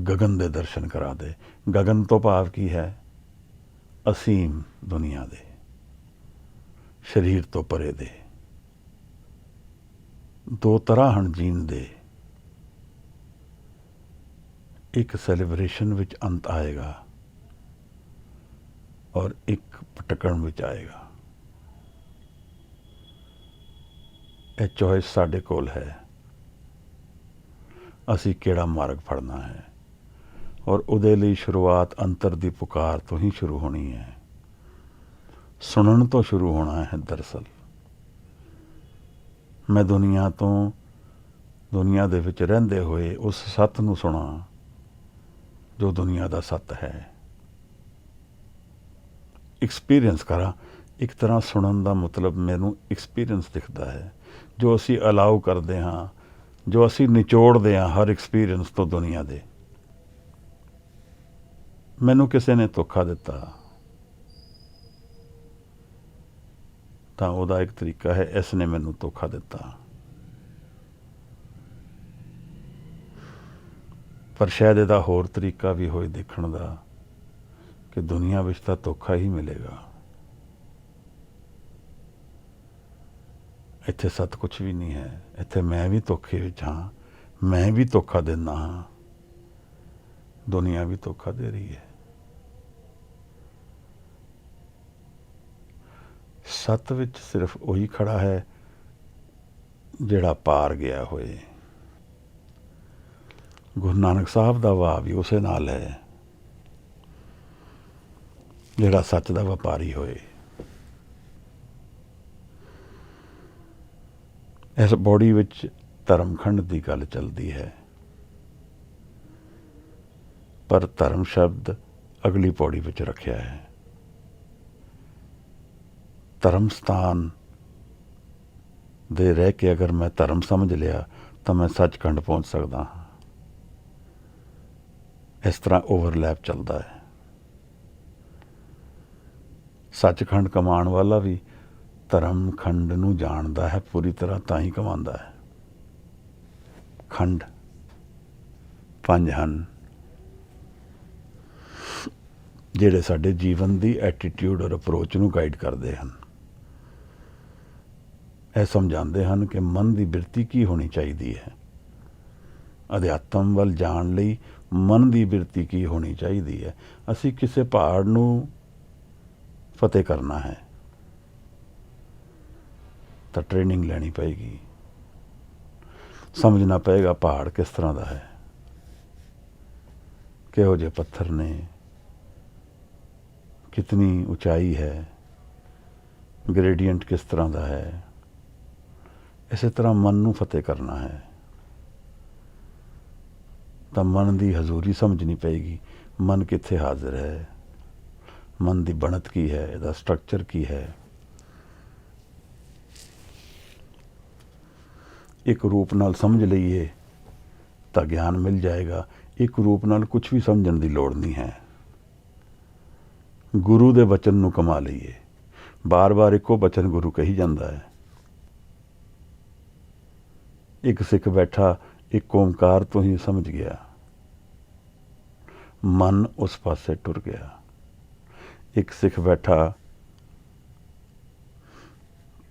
ਗਗਨ ਦੇ ਦਰਸ਼ਨ ਕਰਾ ਦੇ। ਗਗਨ ਤੋਂ ਭਾਵ ਕੀ ਹੈ? ਅਸੀਮ ਦੁਨੀਆ ਦੇ, ਸਰੀਰ ਤੋਂ ਪਰੇ ਦੇ। 2 ਤਰ੍ਹਾਂ ਹਨ ਜੀਣ ਦੇ। ਇੱਕ ਸੈਲੀਬ੍ਰੇਸ਼ਨ ਵਿੱਚ ਅੰਤ ਆਏਗਾ ਔਰ ਇੱਕ ਭਟਕਣ ਵਿੱਚ ਆਏਗਾ। ਇਹ ਚੋਇਸ ਸਾਡੇ ਕੋਲ ਹੈ। ਅਸੀਂ ਕਿਹੜਾ ਮਾਰਗ ਫੜਨਾ ਹੈ, ਔਰ ਉਹਦੇ ਲਈ ਸ਼ੁਰੂਆਤ ਅੰਤਰ ਦੀ ਪੁਕਾਰ ਤੋਂ ਹੀ ਸ਼ੁਰੂ ਹੋਣੀ ਹੈ। ਸੁਣਨ ਤੋਂ ਸ਼ੁਰੂ ਹੋਣਾ ਹੈ। ਦਰਅਸਲ ਮੈਂ ਦੁਨੀਆ ਦੇ ਵਿੱਚ ਰਹਿੰਦੇ ਹੋਏ ਉਸ ਸੱਤ ਨੂੰ ਸੁਣਾ ਜੋ ਦੁਨੀਆ ਦਾ ਸੱਤ ਹੈ। ਐਕਸਪੀਰੀਅੰਸ ਕਰਾਂ। ਇੱਕ ਤਰ੍ਹਾਂ ਸੁਣਨ ਦਾ ਮਤਲਬ ਮੈਨੂੰ ਐਕਸਪੀਰੀਅੰਸ ਦਿਖਦਾ ਹੈ। ਜੋ ਅਸੀਂ ਅਲਾਉ ਕਰਦੇ ਹਾਂ, ਜੋ ਅਸੀਂ ਨਿਚੋੜਦੇ ਹਾਂ ਹਰ ਐਕਸਪੀਰੀਅੰਸ ਤੋਂ ਦੁਨੀਆ ਦੇ। ਮੈਨੂੰ ਕਿਸੇ ਨੇ ਧੋਖਾ ਦਿੱਤਾ ਤਾਂ ਉਹਦਾ ਇੱਕ ਤਰੀਕਾ ਹੈ, ਇਸ ਨੇ ਮੈਨੂੰ ਧੋਖਾ ਦਿੱਤਾ। ਪਰ ਸ਼ਾਇਦ ਇਹਦਾ ਹੋਰ ਤਰੀਕਾ ਵੀ ਹੋਏ ਦੇਖਣ ਦਾ ਕਿ ਦੁਨੀਆ ਵਿੱਚ ਤਾਂ ਧੋਖਾ ਹੀ ਮਿਲੇਗਾ। ਇੱਥੇ ਸੱਤ ਕੁਛ ਵੀ ਨਹੀਂ ਹੈ। ਇੱਥੇ ਮੈਂ ਵੀ ਧੋਖੇ ਵਿੱਚ ਹਾਂ। ਮੈਂ ਵੀ ਧੋਖਾ ਦਿੰਦਾ ਹਾਂ। ਦੁਨੀਆ ਵੀ ਧੋਖਾ ਦੇ ਰਹੀ ਹੈ। ਸੱਤ ਵਿੱਚ ਸਿਰਫ ਉਹੀ ਖੜਾ ਹੈ ਜਿਹੜਾ ਪਾਰ ਗਿਆ ਹੋਏ। ਗੁਰੂ ਨਾਨਕ ਸਾਹਿਬ ਦਾ ਵਾਹ ਵੀ ਉਸੇ ਨਾਲ ਹੈ, ਜਿਹੜਾ ਸੱਚ ਦਾ ਵਪਾਰੀ ਹੋਏ। ਇਸ ਬੋਡੀ ਵਿੱਚ ਧਰਮਖੰਡ ਦੀ ਗੱਲ ਚੱਲਦੀ ਹੈ, ਪਰ ਧਰਮ ਸ਼ਬਦ ਅਗਲੀ ਪੌੜੀ ਵਿੱਚ ਰੱਖਿਆ ਹੈ। ਧਰਮ ਸਥਾਨ ਦੇ ਰਹਿ ਕੇ ਅਗਰ ਮੈਂ ਧਰਮ ਸਮਝ ਲਿਆ ਤਾਂ ਮੈਂ ਸੱਚਖੰਡ ਪਹੁੰਚ ਸਕਦਾ ਹਾਂ। ਇਸ ਤਰ੍ਹਾਂ ਓਵਰਲੈਪ ਚੱਲਦਾ ਹੈ। ਸੱਚਖੰਡ ਕਮਾਉਣ ਵਾਲਾ ਵੀ ਧਰਮਖੰਡ ਨੂੰ ਜਾਣਦਾ ਹੈ ਪੂਰੀ ਤਰ੍ਹਾਂ, ਤਾਂ ਹੀ ਕਮਾਉਂਦਾ ਹੈ। ਖੰਡ 5 ਹਨ ਜਿਹੜੇ ਸਾਡੇ ਜੀਵਨ ਦੀ ਐਟੀਟਿਊਡ ਔਰ ਅਪਰੋਚ ਨੂੰ ਗਾਈਡ ਕਰਦੇ ਹਨ। ਇਹ ਸਮਝਾਉਂਦੇ ਹਨ ਕਿ ਮਨ ਦੀ ਬਿਰਤੀ ਕੀ ਹੋਣੀ ਚਾਹੀਦੀ ਹੈ। ਅਧਿਆਤਮ ਵੱਲ ਜਾਣ ਲਈ ਮਨ ਦੀ ਬਿਰਤੀ ਕੀ ਹੋਣੀ ਚਾਹੀਦੀ ਹੈ। ਅਸੀਂ ਕਿਸੇ ਪਹਾੜ ਨੂੰ ਫਤਿਹ ਕਰਨਾ ਹੈ ਤਾਂ ਟ੍ਰੇਨਿੰਗ ਲੈਣੀ ਪਏਗੀ, ਸਮਝਣਾ ਪਏਗਾ ਪਹਾੜ ਕਿਸ ਤਰ੍ਹਾਂ ਦਾ ਹੈ, ਕਿਹੋ ਜਿਹੇ ਪੱਥਰ ਨੇ, ਕਿਤਨੀ ਉਚਾਈ ਹੈ, ਗ੍ਰੇਡੀਅੰਟ ਕਿਸ ਤਰ੍ਹਾਂ ਦਾ ਹੈ। ਇਸੇ ਤਰ੍ਹਾਂ ਮਨ ਨੂੰ ਫਤਿਹ ਕਰਨਾ ਹੈ ਤਾਂ ਮਨ ਦੀ ਹਜ਼ੂਰੀ ਸਮਝਣੀ ਪਏਗੀ। ਮਨ ਕਿੱਥੇ ਹਾਜ਼ਰ ਹੈ, ਮਨ ਦੀ ਬਣਤ ਕੀ ਹੈ, ਇਹਦਾ ਸਟਰਕਚਰ ਕੀ ਹੈ। ਇੱਕ ਰੂਪ ਨਾਲ ਸਮਝ ਲਈਏ ਤਾਂ ਗਿਆਨ ਮਿਲ ਜਾਏਗਾ। ਇੱਕ ਰੂਪ ਨਾਲ ਕੁਝ ਵੀ ਸਮਝਣ ਦੀ ਲੋੜ ਨਹੀਂ ਹੈ। ਗੁਰੂ ਦੇ ਬਚਨ ਨੂੰ ਕਮਾ ਲਈਏ। ਬਾਰ-ਬਾਰ ਇੱਕੋ ਬਚਨ ਗੁਰੂ ਕਹੀ ਜਾਂਦਾ ਹੈ। ਇੱਕ ਸਿੱਖ ਬੈਠਾ ਇੱਕ ਓਮਕਾਰ ਤੋਂ ਹੀ ਸਮਝ ਗਿਆ, ਮਨ ਉਸ ਪਾਸੇ ਟੁਰ ਗਿਆ। ਇੱਕ ਸਿੱਖ ਬੈਠਾ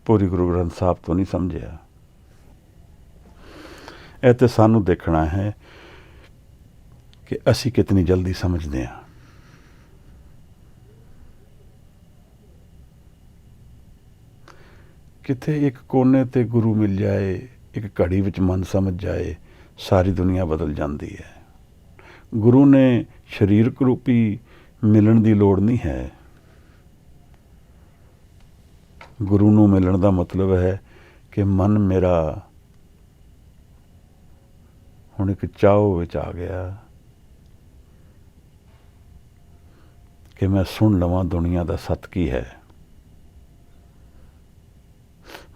ਪੂਰੀ ਗੁਰੂ ਗ੍ਰੰਥ ਸਾਹਿਬ ਤੋਂ ਨਹੀਂ ਸਮਝਿਆ। ਇਹ ਤੇ ਸਾਨੂੰ ਦੇਖਣਾ ਹੈ ਕਿ ਅਸੀਂ ਕਿਤਨੀ ਜਲਦੀ ਸਮਝਦੇ ਹਾਂ। ਕਿਤੇ ਇੱਕ ਕੋਨੇ ਤੇ ਗੁਰੂ ਮਿਲ ਜਾਏ, ਇੱਕ ਘੜੀ ਵਿੱਚ ਮਨ ਸਮਝ ਜਾਏ, ਸਾਰੀ ਦੁਨੀਆ ਬਦਲ ਜਾਂਦੀ ਹੈ। ਗੁਰੂ ਨੇ ਸਰੀਰਕ ਰੂਪੀ ਮਿਲਣ ਦੀ ਲੋੜ ਨਹੀਂ ਹੈ। ਗੁਰੂ ਨੂੰ ਮਿਲਣ ਦਾ ਮਤਲਬ ਹੈ ਕਿ ਮਨ ਮੇਰਾ ਹੁਣ ਇੱਕ ਚਾਹੋ ਵਿੱਚ ਆ ਗਿਆ ਕਿ ਮੈਂ ਸੁਣ ਲਵਾਂ ਦੁਨੀਆ ਦਾ ਸੱਤ ਕੀ ਹੈ।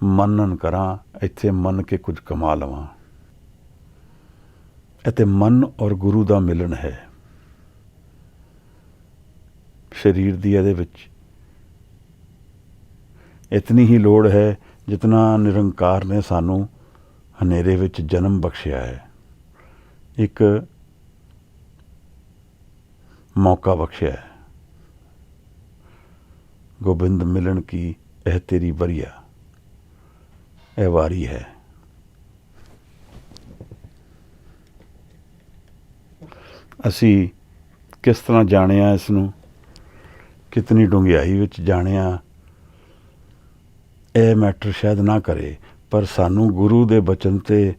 ਮੰਨਣ ਕਰਾਂ, ਇੱਥੇ ਮੰਨ ਕੇ ਕੁਝ ਕਮਾ ਲਵਾਂ। ਅਤੇ ਮਨ ਔਰ ਗੁਰੂ ਦਾ ਮਿਲਣ ਹੈ। ਸਰੀਰ ਦੀ ਇਹਦੇ ਵਿੱਚ ਇਤਨੀ ਹੀ ਲੋੜ ਹੈ ਜਿਤਨਾ ਨਿਰੰਕਾਰ ਨੇ ਸਾਨੂੰ ਹਨੇਰੇ ਵਿੱਚ ਜਨਮ ਬਖਸ਼ਿਆ ਹੈ, ਇੱਕ ਮੌਕਾ ਬਖਸ਼ਿਆ ਹੈ। ਗੋਬਿੰਦ ਮਿਲਣ ਕੀ ਇਹ ਤੇਰੀ ਬਰੀਆ, ਇਹ ਵਾਰੀ ਹੈ। ਅਸੀਂ ਕਿਸ ਤਰ੍ਹਾਂ ਜਾਣਿਆ ਇਸ ਨੂੰ, ਕਿਤਨੀ ਡੂੰਘਾਈ ਵਿੱਚ ਜਾਣਿਆ, ਇਹ ਮੈਟਰ ਸ਼ਾਇਦ ਨਾ ਕਰੇ, ਪਰ ਸਾਨੂੰ ਗੁਰੂ ਦੇ ਬਚਨ 'ਤੇ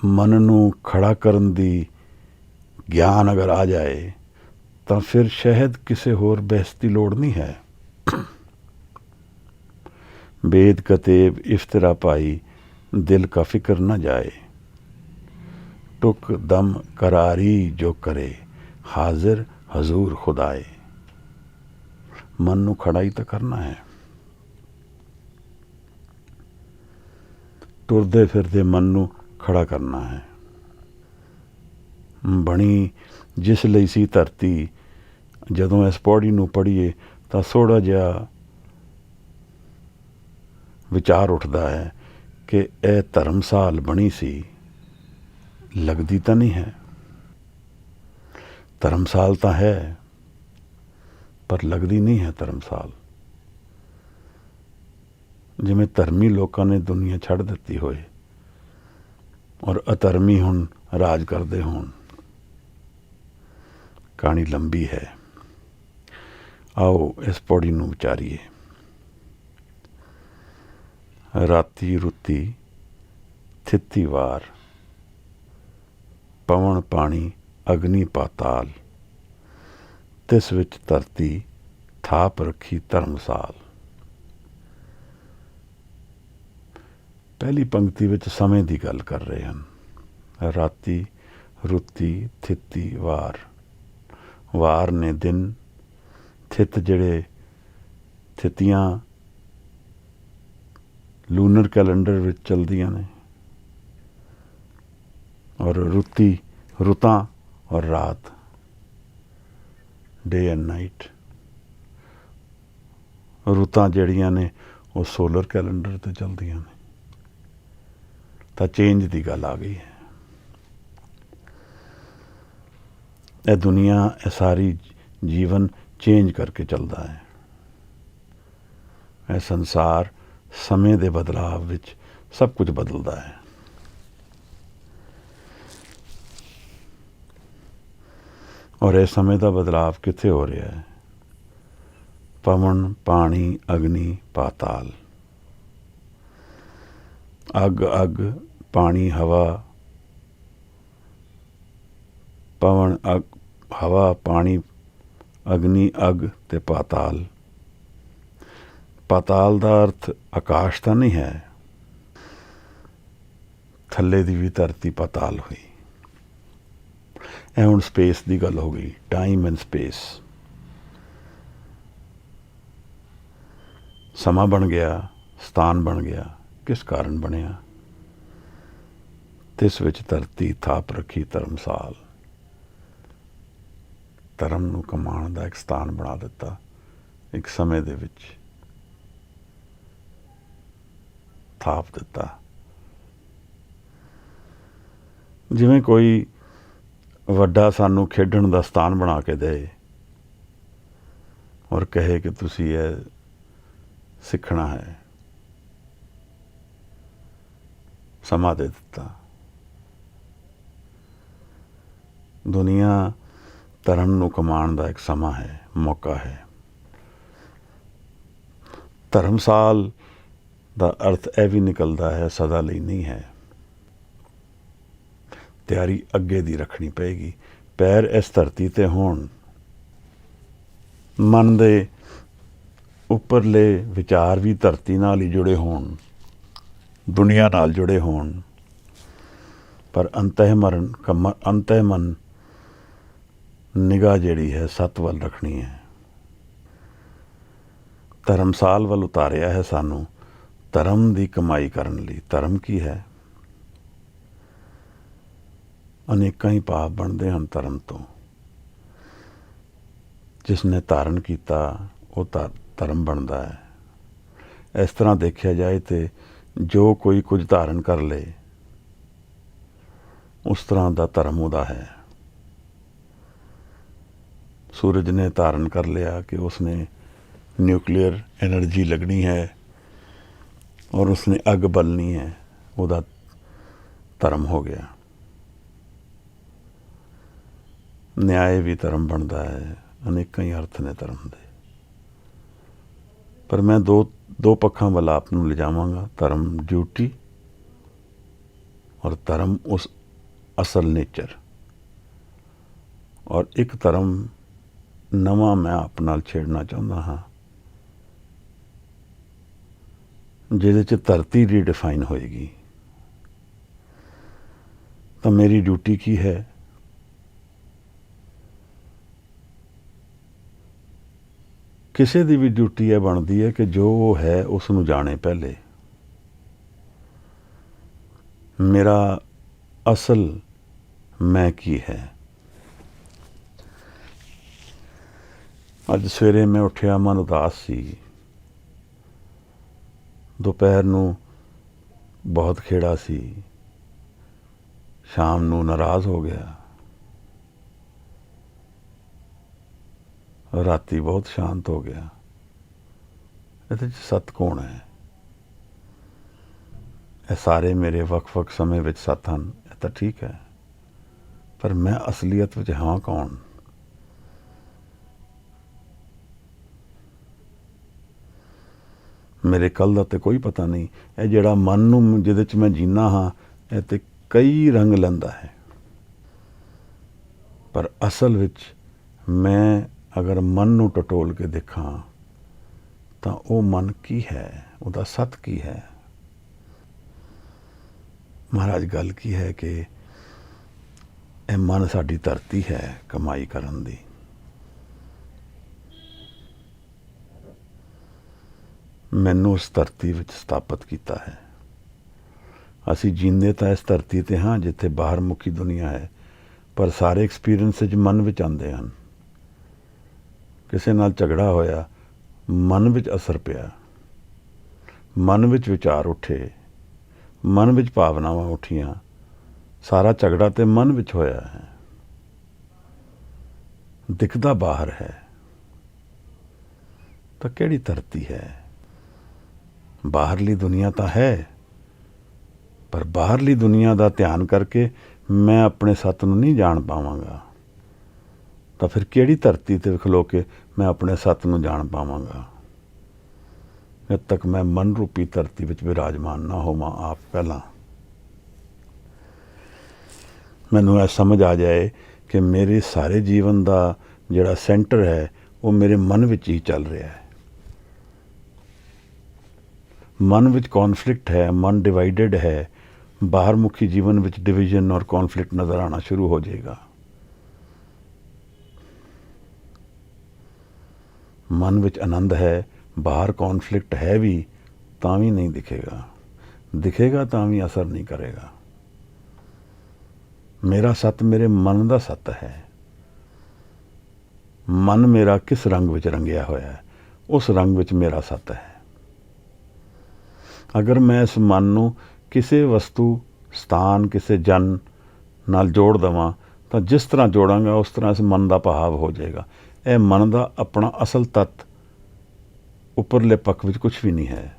ਮਨ ਨੂੰ ਖੜਾ ਕਰਨ ਦੀ ਗਿਆਨ ਅਗਰ ਆ ਜਾਏ ਤਾਂ ਫਿਰ ਸ਼ਾਇਦ ਕਿਸੇ ਹੋਰ ਬਹਿਸ ਦੀ ਲੋੜ ਨਹੀਂ ਹੈ। बेद कतेब इफ्तरा पाई दिल का फिक्र न जाए, टुक दम करारी जो करे हाजिर हजूर खुदाए। मन नू खड़ा ही तो करना है। टुरदे फिरदे मन नू खड़ा करना है। बनी जिस ਲਈ ਸੀ ਧਰਤੀ, ਜਦੋਂ ਇਸ ਪੌੜੀ ਨੂੰ ਪੜ੍ਹੀਏ ਤਾਂ ਥੋੜ੍ਹਾ ਜਿਹਾ ਵਿਚਾਰ ਉੱਠਦਾ ਹੈ ਕਿ ਇਹ ਧਰਮਸਾਲ ਬਣੀ ਸੀ, ਲੱਗਦੀ ਤਾਂ ਨਹੀਂ ਹੈ। ਧਰਮਸਾਲ ਤਾਂ ਹੈ ਪਰ ਲੱਗਦੀ ਨਹੀਂ ਹੈ ਧਰਮਸਾਲ। ਜਿਵੇਂ ਧਰਮੀ ਲੋਕਾਂ ਨੇ ਦੁਨੀਆ ਛੱਡ ਦਿੱਤੀ ਹੋਏ ਔਰ ਅਧਰਮੀ ਹੁਣ ਰਾਜ ਕਰਦੇ ਹੋਣ। ਕਹਾਣੀ ਲੰਬੀ ਹੈ, ਆਓ ਇਸ ਪੌੜੀ ਨੂੰ ਵਿਚਾਰੀਏ। ਰਾਤੀ ਰੁੱਤੀ ਥਿੱਤੀ ਵਾਰ, ਪਵਨ ਪਾਣੀ ਅਗਨੀ ਪਾਤਾਲ, ਤਿਸ ਵਿੱਚ ਧਰਤੀ ਥਾਪ ਰੱਖੀ ਧਰਮਸਾਲ। ਪਹਿਲੀ ਪੰਕਤੀ ਵਿੱਚ ਸਮੇਂ ਦੀ ਗੱਲ ਕਰ ਰਹੇ ਹਨ। ਰਾਤੀ ਰੁੱਤੀ ਥਿੱਤੀ ਵਾਰ, ਵਾਰ ਨੇ ਦਿਨ, ਥਿੱਤ ਜਿਹੜੇ ਥਿੱਤੀਆਂ ਲੂਨਰ ਕੈਲੰਡਰ ਵਿੱਚ ਚਲਦੀਆਂ ਨੇ, ਔਰ ਰੁੱਤੀ ਰੁੱਤਾਂ ਔਰ ਰਾਤ, ਡੇ ਐਂਡ ਨਾਈਟ। ਰੁੱਤਾਂ ਜਿਹੜੀਆਂ ਨੇ ਉਹ ਸੋਲਰ ਕੈਲੰਡਰ 'ਤੇ ਚਲਦੀਆਂ ਨੇ। ਤਾਂ ਚੇਂਜ ਦੀ ਗੱਲ ਆ ਗਈ ਹੈ। ਇਹ ਦੁਨੀਆ, ਇਹ ਸਾਰੀ ਜੀਵਨ ਚੇਂਜ ਕਰਕੇ ਚੱਲਦਾ ਹੈ। ਇਹ ਸੰਸਾਰ ਸਮੇਂ ਦੇ ਬਦਲਾਅ ਵਿੱਚ ਸਭ ਕੁਝ ਬਦਲਦਾ ਹੈ। ਔਰ ਇਹ ਸਮੇਂ ਦਾ ਬਦਲਾਅ ਕਿੱਥੇ ਹੋ ਰਿਹਾ ਹੈ? ਪਵਨ ਪਾਣੀ ਅਗਨੀ ਪਾਤਾਲ। ਅੱਗ ਅੱਗ, ਪਾਣੀ ਹਵਾ, ਪਵਨ ਅੱਗ ਹਵਾ ਪਾਣੀ, ਅਗਨੀ ਅੱਗ ਤੇ ਪਾਤਾਲ। ਪਾਤਾਲ ਦਾ ਅਰਥ ਆਕਾਸ਼ ਤਾਂ ਨਹੀਂ ਹੈ, ਥੱਲੇ ਦੀ ਵੀ ਧਰਤੀ ਪਾਤਾਲ ਹੋਈ। ਇਹ ਹੁਣ ਸਪੇਸ ਦੀ ਗੱਲ ਹੋ ਗਈ, ਟਾਈਮ ਐਂਡ ਸਪੇਸ। ਸਮਾਂ ਬਣ ਗਿਆ, ਸਥਾਨ ਬਣ ਗਿਆ। ਕਿਸ ਕਾਰਨ ਬਣਿਆ? ਤਿਸ ਵਿੱਚ ਧਰਤੀ ਥਾਪ ਰੱਖੀ ਧਰਮਸਾਲ। ਧਰਮ ਨੂੰ ਕਮਾਉਣ ਦਾ ਇੱਕ ਸਥਾਨ ਬਣਾ ਦਿੱਤਾ, ਇੱਕ ਸਮੇਂ ਦੇ ਵਿੱਚ ਥਾਪ ਦਿੱਤਾ। ਜਿਵੇਂ ਕੋਈ ਵੱਡਾ ਸਾਨੂੰ ਖੇਡਣ ਦਾ ਸਥਾਨ ਬਣਾ ਕੇ ਦੇ ਔਰ ਕਹੇ ਕਿ ਤੁਸੀਂ ਇਹ ਸਿੱਖਣਾ ਹੈ, ਸਮਾਂ ਦੇ ਦਿੱਤਾ। ਦੁਨੀਆ ਧਰਮ ਨੂੰ ਕਮਾਉਣ ਦਾ ਇੱਕ ਸਮਾਂ ਹੈ, ਮੌਕਾ ਹੈ। ਧਰਮਸਾਲ ਦਾ ਅਰਥ ਇਹ ਵੀ ਨਿਕਲਦਾ ਹੈ ਸਦਾ ਲਈ ਨਹੀਂ ਹੈ। ਤਿਆਰੀ ਅੱਗੇ ਦੀ ਰੱਖਣੀ ਪਏਗੀ। ਪੈਰ ਇਸ ਧਰਤੀ 'ਤੇ ਹੋਣ, ਮਨ ਦੇ ਉੱਪਰਲੇ ਵਿਚਾਰ ਵੀ ਧਰਤੀ ਨਾਲ ਹੀ ਜੁੜੇ ਹੋਣ, ਦੁਨੀਆ ਨਾਲ ਜੁੜੇ ਹੋਣ, ਪਰ ਅੰਤਹਿਮਨ ਨਿਗਾਹ ਜਿਹੜੀ ਹੈ ਸੱਤ ਵੱਲ ਰੱਖਣੀ ਹੈ। ਧਰਮਸਾਲ ਵੱਲ ਉਤਾਰਿਆ ਹੈ ਸਾਨੂੰ ਧਰਮ ਦੀ ਕਮਾਈ ਕਰਨ ਲਈ। ਧਰਮ ਕੀ ਹੈ? ਅਨੇਕਾਂ ਹੀ ਪਾਪ ਬਣਦੇ ਹਨ ਧਰਮ ਤੋਂ। ਜਿਸ ਨੇ ਧਾਰਨ ਕੀਤਾ ਉਹ ਧਰਮ ਬਣਦਾ ਹੈ। ਇਸ ਤਰ੍ਹਾਂ ਦੇਖਿਆ ਜਾਏ ਤੇ ਜੋ ਕੋਈ ਕੁਝ ਧਾਰਨ ਕਰ ਲੇ, ਉਸ ਤਰ੍ਹਾਂ ਦਾ ਧਰਮ ਉਹਦਾ ਹੈ। ਸੂਰਜ ਨੇ ਧਾਰਨ ਕਰ ਲਿਆ ਕਿ ਉਸਨੇ ਨਿਊਕਲੀਅਰ ਐਨਰਜੀ ਲੱਗਣੀ ਹੈ ਔਰ ਉਸਨੇ ਅੱਗ ਬਲਣੀ ਹੈ, ਉਹਦਾ ਧਰਮ ਹੋ ਗਿਆ। ਨਿਆਏ ਵੀ ਧਰਮ ਬਣਦਾ ਹੈ। ਅਨੇਕਾਂ ਹੀ ਅਰਥ ਨੇ ਧਰਮ ਦੇ, ਪਰ ਮੈਂ ਦੋ ਪੱਖਾਂ ਵੱਲ ਆਪ ਨੂੰ ਲਿਜਾਵਾਂਗਾ। ਧਰਮ ਡਿਊਟੀ ਔਰ ਧਰਮ ਉਸ ਅਸਲ ਨੇਚਰ। ਔਰ ਇੱਕ ਧਰਮ ਨਵਾਂ ਮੈਂ ਆਪ ਨਾਲ ਛੇੜਨਾ ਚਾਹੁੰਦਾ ਹਾਂ, ਜਿਹਦੇ 'ਚ ਧਰਤੀ ਰੀਡਿਫਾਈਨ ਹੋਏਗੀ। ਤਾਂ ਮੇਰੀ ਡਿਊਟੀ ਕੀ ਹੈ? ਕਿਸੇ ਦੀ ਵੀ ਡਿਊਟੀ ਇਹ ਬਣਦੀ ਹੈ ਕਿ ਜੋ ਉਹ ਹੈ ਉਸ ਨੂੰ ਜਾਣੇ ਪਹਿਲੇ। ਮੇਰਾ ਅਸਲ ਮੈਂ ਕੀ ਹੈ? ਅੱਜ ਸਵੇਰੇ ਮੈਂ ਉੱਠਿਆ, ਮਨ ਉਦਾਸ ਸੀ। ਦੁਪਹਿਰ ਨੂੰ ਬਹੁਤ ਖੇੜਾ ਸੀ। ਸ਼ਾਮ ਨੂੰ ਨਾਰਾਜ਼ ਹੋ ਗਿਆ। ਰਾਤੀ ਬਹੁਤ ਸ਼ਾਂਤ ਹੋ ਗਿਆ। ਇਹਦੇ 'ਚ ਸੱਤ ਕੌਣ ਹੈ? ਇਹ ਸਾਰੇ ਮੇਰੇ ਵੱਖ-ਵੱਖ ਸਮੇਂ ਵਿੱਚ ਸੱਤ ਹਨ, ਇਹ ਤਾਂ ਠੀਕ ਹੈ, ਪਰ ਮੈਂ ਅਸਲੀਅਤ ਵਿੱਚ ਹਾਂ ਕੌਣ? ਮੇਰੇ ਕੱਲ੍ਹ ਦਾ ਤੇ ਕੋਈ ਪਤਾ ਨਹੀਂ। ਇਹ ਜਿਹੜਾ ਮਨ ਨੂੰ ਜਿਹਦੇ 'ਚ ਮੈਂ ਜੀਨਾ ਹਾਂ, ਇਹ ਤੇ ਕਈ ਰੰਗ ਲੈਂਦਾ ਹੈ। ਪਰ ਅਸਲ ਵਿੱਚ ਮੈਂ ਅਗਰ ਮਨ ਨੂੰ ਟਟੋਲ ਕੇ ਦੇਖਾਂ ਤਾਂ ਉਹ ਮਨ ਕੀ ਹੈ, ਉਹਦਾ ਸੱਤ ਕੀ ਹੈ। ਮਹਾਰਾਜ ਗੱਲ ਕੀ ਹੈ ਕਿ ਇਹ ਮਨ ਸਾਡੀ ਧਰਤੀ ਹੈ ਕਮਾਈ ਕਰਨ ਦੀ। ਮੈਨੂੰ ਉਸ ਧਰਤੀ ਵਿੱਚ ਸਥਾਪਿਤ ਕੀਤਾ ਹੈ। ਅਸੀਂ ਜੀਂਦੇ ਤਾਂ ਇਸ ਧਰਤੀ 'ਤੇ ਹਾਂ ਜਿੱਥੇ ਬਾਹਰ ਮੁਖੀ ਦੁਨੀਆ ਹੈ, ਪਰ ਸਾਰੇ ਐਕਸਪੀਰੀਅੰਸ ਮਨ ਵਿੱਚ ਆਉਂਦੇ ਹਨ। ਕਿਸੇ ਨਾਲ ਝਗੜਾ ਹੋਇਆ, ਮਨ ਵਿੱਚ ਅਸਰ ਪਿਆ, ਮਨ ਵਿੱਚ ਵਿਚਾਰ ਉੱਠੇ, ਮਨ ਵਿੱਚ ਭਾਵਨਾਵਾਂ ਉੱਠੀਆਂ, ਸਾਰਾ ਝਗੜਾ ਤੇ ਮਨ ਵਿੱਚ ਹੋਇਆ ਹੈ। ਦਿਖਦਾ ਬਾਹਰ ਹੈ ਤਾਂ ਕਿਹੜੀ ਧਰਤੀ ਹੈ? ਬਾਹਰਲੀ ਦੁਨੀਆ ਤਾਂ ਹੈ, ਪਰ ਬਾਹਰਲੀ ਦੁਨੀਆ ਦਾ ਧਿਆਨ ਕਰਕੇ ਮੈਂ ਆਪਣੇ ਸੱਤ ਨੂੰ ਨਹੀਂ ਜਾਣ ਪਾਵਾਂਗਾ। ਤਾਂ ਫਿਰ ਕਿਹੜੀ ਧਰਤੀ 'ਤੇ ਖਲੋ ਕੇ ਮੈਂ ਆਪਣੇ ਸੱਤ ਨੂੰ ਜਾਣ ਪਾਵਾਂਗਾ? ਜਦ ਤੱਕ ਮੈਂ ਮਨ ਰੂਪੀ ਧਰਤੀ ਵਿੱਚ ਵਿਰਾਜਮਾਨ ਨਾ ਹੋਵਾਂ ਆਪ ਪਹਿਲਾਂ। ਮੈਨੂੰ ਇਹ ਸਮਝ ਆ ਜਾਏ ਕਿ ਮੇਰੇ ਸਾਰੇ ਜੀਵਨ ਦਾ ਜਿਹੜਾ ਸੈਂਟਰ ਹੈ ਉਹ ਮੇਰੇ ਮਨ ਵਿੱਚ ਹੀ ਚੱਲ ਰਿਹਾ ਹੈ। ਮਨ ਵਿੱਚ ਕੌਨਫਲਿਕਟ ਹੈ, ਮਨ ਡਿਵਾਈਡਡ ਹੈ, ਬਾਹਰ ਮੁਖੀ ਜੀਵਨ ਵਿੱਚ ਡਿਵੀਜ਼ਨ ਔਰ ਕੌਨਫਲਿਕਟ ਨਜ਼ਰ ਆਉਣਾ ਸ਼ੁਰੂ ਹੋ ਜਾਏਗਾ। ਮਨ ਵਿੱਚ ਆਨੰਦ ਹੈ, ਬਾਹਰ ਕੌਨਫਲਿਕਟ ਹੈ ਵੀ ਤਾਂ ਵੀ ਨਹੀਂ ਦਿਖੇਗਾ, ਦਿਖੇਗਾ ਤਾਂ ਵੀ ਅਸਰ ਨਹੀਂ ਕਰੇਗਾ। ਮੇਰਾ ਸੱਤ ਮੇਰੇ ਮਨ ਦਾ ਸੱਤ ਹੈ। ਮਨ ਮੇਰਾ ਕਿਸ ਰੰਗ ਵਿੱਚ ਰੰਗਿਆ ਹੋਇਆ ਹੈ, ਉਸ ਰੰਗ ਵਿੱਚ ਮੇਰਾ ਸੱਤ ਹੈ। ਅਗਰ ਮੈਂ ਇਸ ਮਨ ਨੂੰ ਕਿਸੇ ਵਸਤੂ, ਸਥਾਨ, ਕਿਸੇ ਜਨ ਨਾਲ ਜੋੜ ਦੇਵਾਂ ਤਾਂ ਜਿਸ ਤਰ੍ਹਾਂ ਜੋੜਾਂਗਾ ਉਸ ਤਰ੍ਹਾਂ ਇਸ ਮਨ ਦਾ ਭਾਵ ਹੋ ਜਾਏਗਾ। ਇਹ ਮਨ ਦਾ ਆਪਣਾ ਅਸਲ ਤੱਤ ਉੱਪਰਲੇ ਪੱਖ ਵਿੱਚ ਕੁਝ ਵੀ ਨਹੀਂ ਹੈ।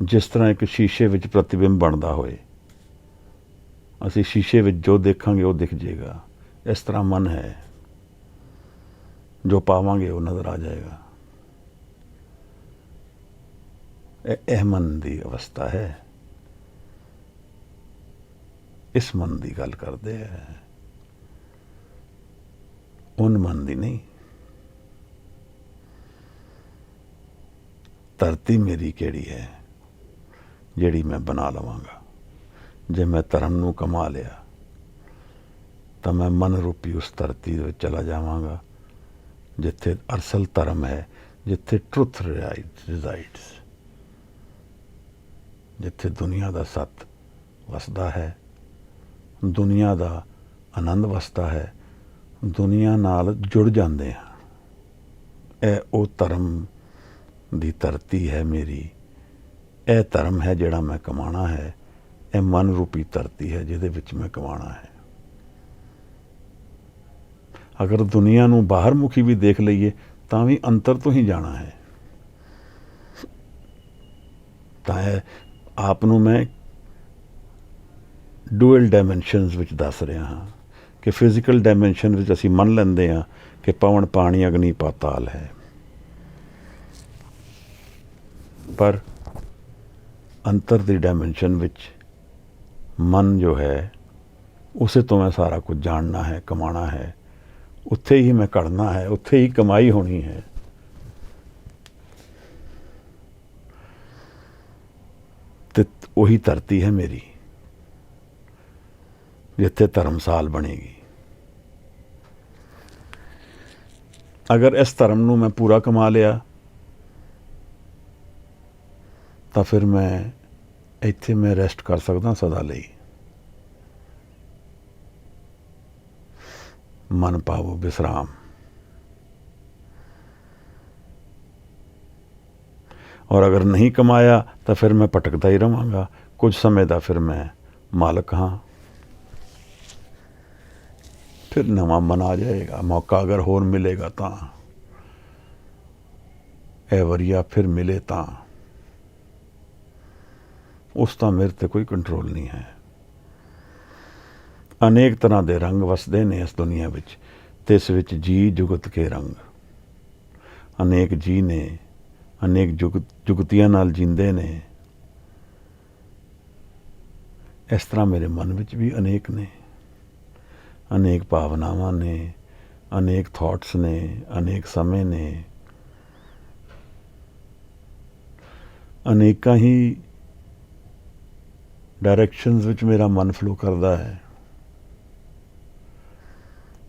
ਜਿਸ ਤਰ੍ਹਾਂ ਇੱਕ ਸ਼ੀਸ਼ੇ ਵਿੱਚ ਪ੍ਰਤੀਬਿੰਬ ਬਣਦਾ ਹੋਏ, ਅਸੀਂ ਸ਼ੀਸ਼ੇ ਵਿੱਚ ਜੋ ਦੇਖਾਂਗੇ ਉਹ ਦਿਖ ਜਾਏਗਾ। ਇਸ ਤਰ੍ਹਾਂ ਮਨ ਹੈ, ਜੋ ਪਾਵਾਂਗੇ ਉਹ ਨਜ਼ਰ ਆ ਜਾਏਗਾ। ਇਹ ਮਨ ਦੀ ਅਵਸਥਾ ਹੈ। ਇਸ ਮਨ ਦੀ ਗੱਲ ਕਰਦੇ ਹੈ, ਉਨ ਮਨ ਦੀ ਨਹੀਂ। ਧਰਤੀ ਮੇਰੀ ਕਿਹੜੀ ਹੈ ਜਿਹੜੀ ਮੈਂ ਬਣਾ ਲਵਾਂਗਾ? ਜੇ ਮੈਂ ਧਰਮ ਨੂੰ ਕਮਾ ਲਿਆ ਤਾਂ ਮੈਂ ਮਨ ਰੂਪੀ ਉਸ ਧਰਤੀ ਵਿੱਚ ਚਲਾ ਜਾਵਾਂਗਾ ਜਿੱਥੇ ਅਸਲ ਧਰਮ ਹੈ, ਜਿੱਥੇ ਟਰੁਥ ਰਿਜ਼ਾਈਡਸ, ਜਿੱਥੇ ਦੁਨੀਆ ਦਾ ਸੱਤ ਵਸਦਾ ਹੈ, ਦੁਨੀਆ ਦਾ ਆਨੰਦ ਵਸਦਾ ਹੈ, ਦੁਨੀਆ ਨਾਲ ਜੁੜ ਜਾਂਦੇ ਹਾਂ। ਇਹ ਉਹ ਧਰਮ ਦੀ ਧਰਤੀ ਹੈ ਮੇਰੀ। ਇਹ ਧਰਮ ਹੈ ਜਿਹੜਾ ਮੈਂ ਕਮਾਉਣਾ ਹੈ। ਇਹ ਮਨ ਰੂਪੀ ਧਰਤੀ ਹੈ ਜਿਹਦੇ ਵਿੱਚ ਮੈਂ ਕਮਾਉਣਾ ਹੈ। ਅਗਰ ਦੁਨੀਆ ਨੂੰ ਬਾਹਰ ਮੁਖੀ ਵੀ ਦੇਖ ਲਈਏ ਤਾਂ ਵੀ ਅੰਤਰ ਤੋਂ ਹੀ ਜਾਣਾ ਹੈ। ਤਾਂ ਇਹ ਆਪ ਨੂੰ ਮੈਂ ਡੂਅਲ ਡਾਇਮੈਂਸ਼ਨਸ ਵਿੱਚ ਦੱਸ ਰਿਹਾ ਹਾਂ ਕਿ ਫਿਜ਼ੀਕਲ ਡਾਇਮੈਂਸ਼ਨ ਵਿੱਚ ਅਸੀਂ ਮੰਨ ਲੈਂਦੇ ਹਾਂ ਕਿ ਪਵਨ, ਪਾਣੀ, ਅਗਨੀ, ਪਾਤਾਲ ਹੈ, ਪਰ ਅੰਤਰ ਦੀ ਡਾਇਮੈਂਸ਼ਨ ਵਿੱਚ ਮਨ ਜੋ ਹੈ ਉਸੇ ਤੋਂ ਮੈਂ ਸਾਰਾ ਕੁਝ ਜਾਣਨਾ ਹੈ, ਕਮਾਉਣਾ ਹੈ। ਉੱਥੇ ਹੀ ਮੈਂ ਘੜਨਾ ਹੈ, ਉੱਥੇ ਹੀ ਕਮਾਈ ਹੋਣੀ ਹੈ। ਤੇ ਉਹੀ ਧਰਤੀ ਹੈ ਮੇਰੀ ਜਿੱਥੇ ਧਰਮਸਾਲ ਬਣੇਗੀ। ਅਗਰ ਇਸ ਧਰਮ ਨੂੰ ਮੈਂ ਪੂਰਾ ਕਮਾ ਲਿਆ ਤਾਂ ਫਿਰ ਮੈਂ ਇੱਥੇ ਮੈਂ ਰੈਸਟ ਕਰ ਸਕਦਾ ਸਦਾ ਲਈ। ਮਨ ਪਾਵੋ ਵਿਸਰਾਮ। ਔਰ ਅਗਰ ਨਹੀਂ ਕਮਾਇਆ ਤਾਂ ਫਿਰ ਮੈਂ ਭਟਕਦਾ ਹੀ ਰਹਾਂਗਾ। ਕੁਝ ਸਮੇਂ ਦਾ ਫਿਰ ਮੈਂ ਮਾਲਕ ਹਾਂ। ਫਿਰ ਨਵਾਂ ਮਨ ਆ ਜਾਏਗਾ, ਮੌਕਾ ਅਗਰ ਹੋਰ ਮਿਲੇਗਾ ਤਾਂ, ਇਹ ਵਰੀਆ ਫਿਰ ਮਿਲੇ ਤਾਂ। ਉਸ ਤਾਂ ਮੇਰੇ ਤੇ ਕੋਈ ਕੰਟਰੋਲ ਨਹੀਂ ਹੈ। ਅਨੇਕ ਤਰ੍ਹਾਂ ਦੇ ਰੰਗ ਵਸਦੇ ਨੇ ਇਸ ਦੁਨੀਆ ਵਿੱਚ, ਤੇ ਇਸ ਵਿੱਚ ਜੀ ਜੁਗਤ ਕੇ ਰੰਗ। ਅਨੇਕ ਜੀ ਨੇ, ਅਨੇਕ ਜੁਗਤੀਆਂ ਨਾਲ ਜੀਂਦੇ ਨੇ। ਇਸ ਤਰ੍ਹਾਂ ਮੇਰੇ ਮਨ ਵਿੱਚ ਵੀ ਅਨੇਕ ਨੇ, ਅਨੇਕ ਭਾਵਨਾਵਾਂ ਨੇ, ਅਨੇਕ ਥਾਟਸ ਨੇ, ਅਨੇਕ ਸਮੇਂ ਨੇ, ਅਨੇਕਾਂ ਹੀ ਡਾਇਰੈਕਸ਼ਨਸ ਵਿੱਚ ਮੇਰਾ ਮਨ ਫਲੋ ਕਰਦਾ ਹੈ।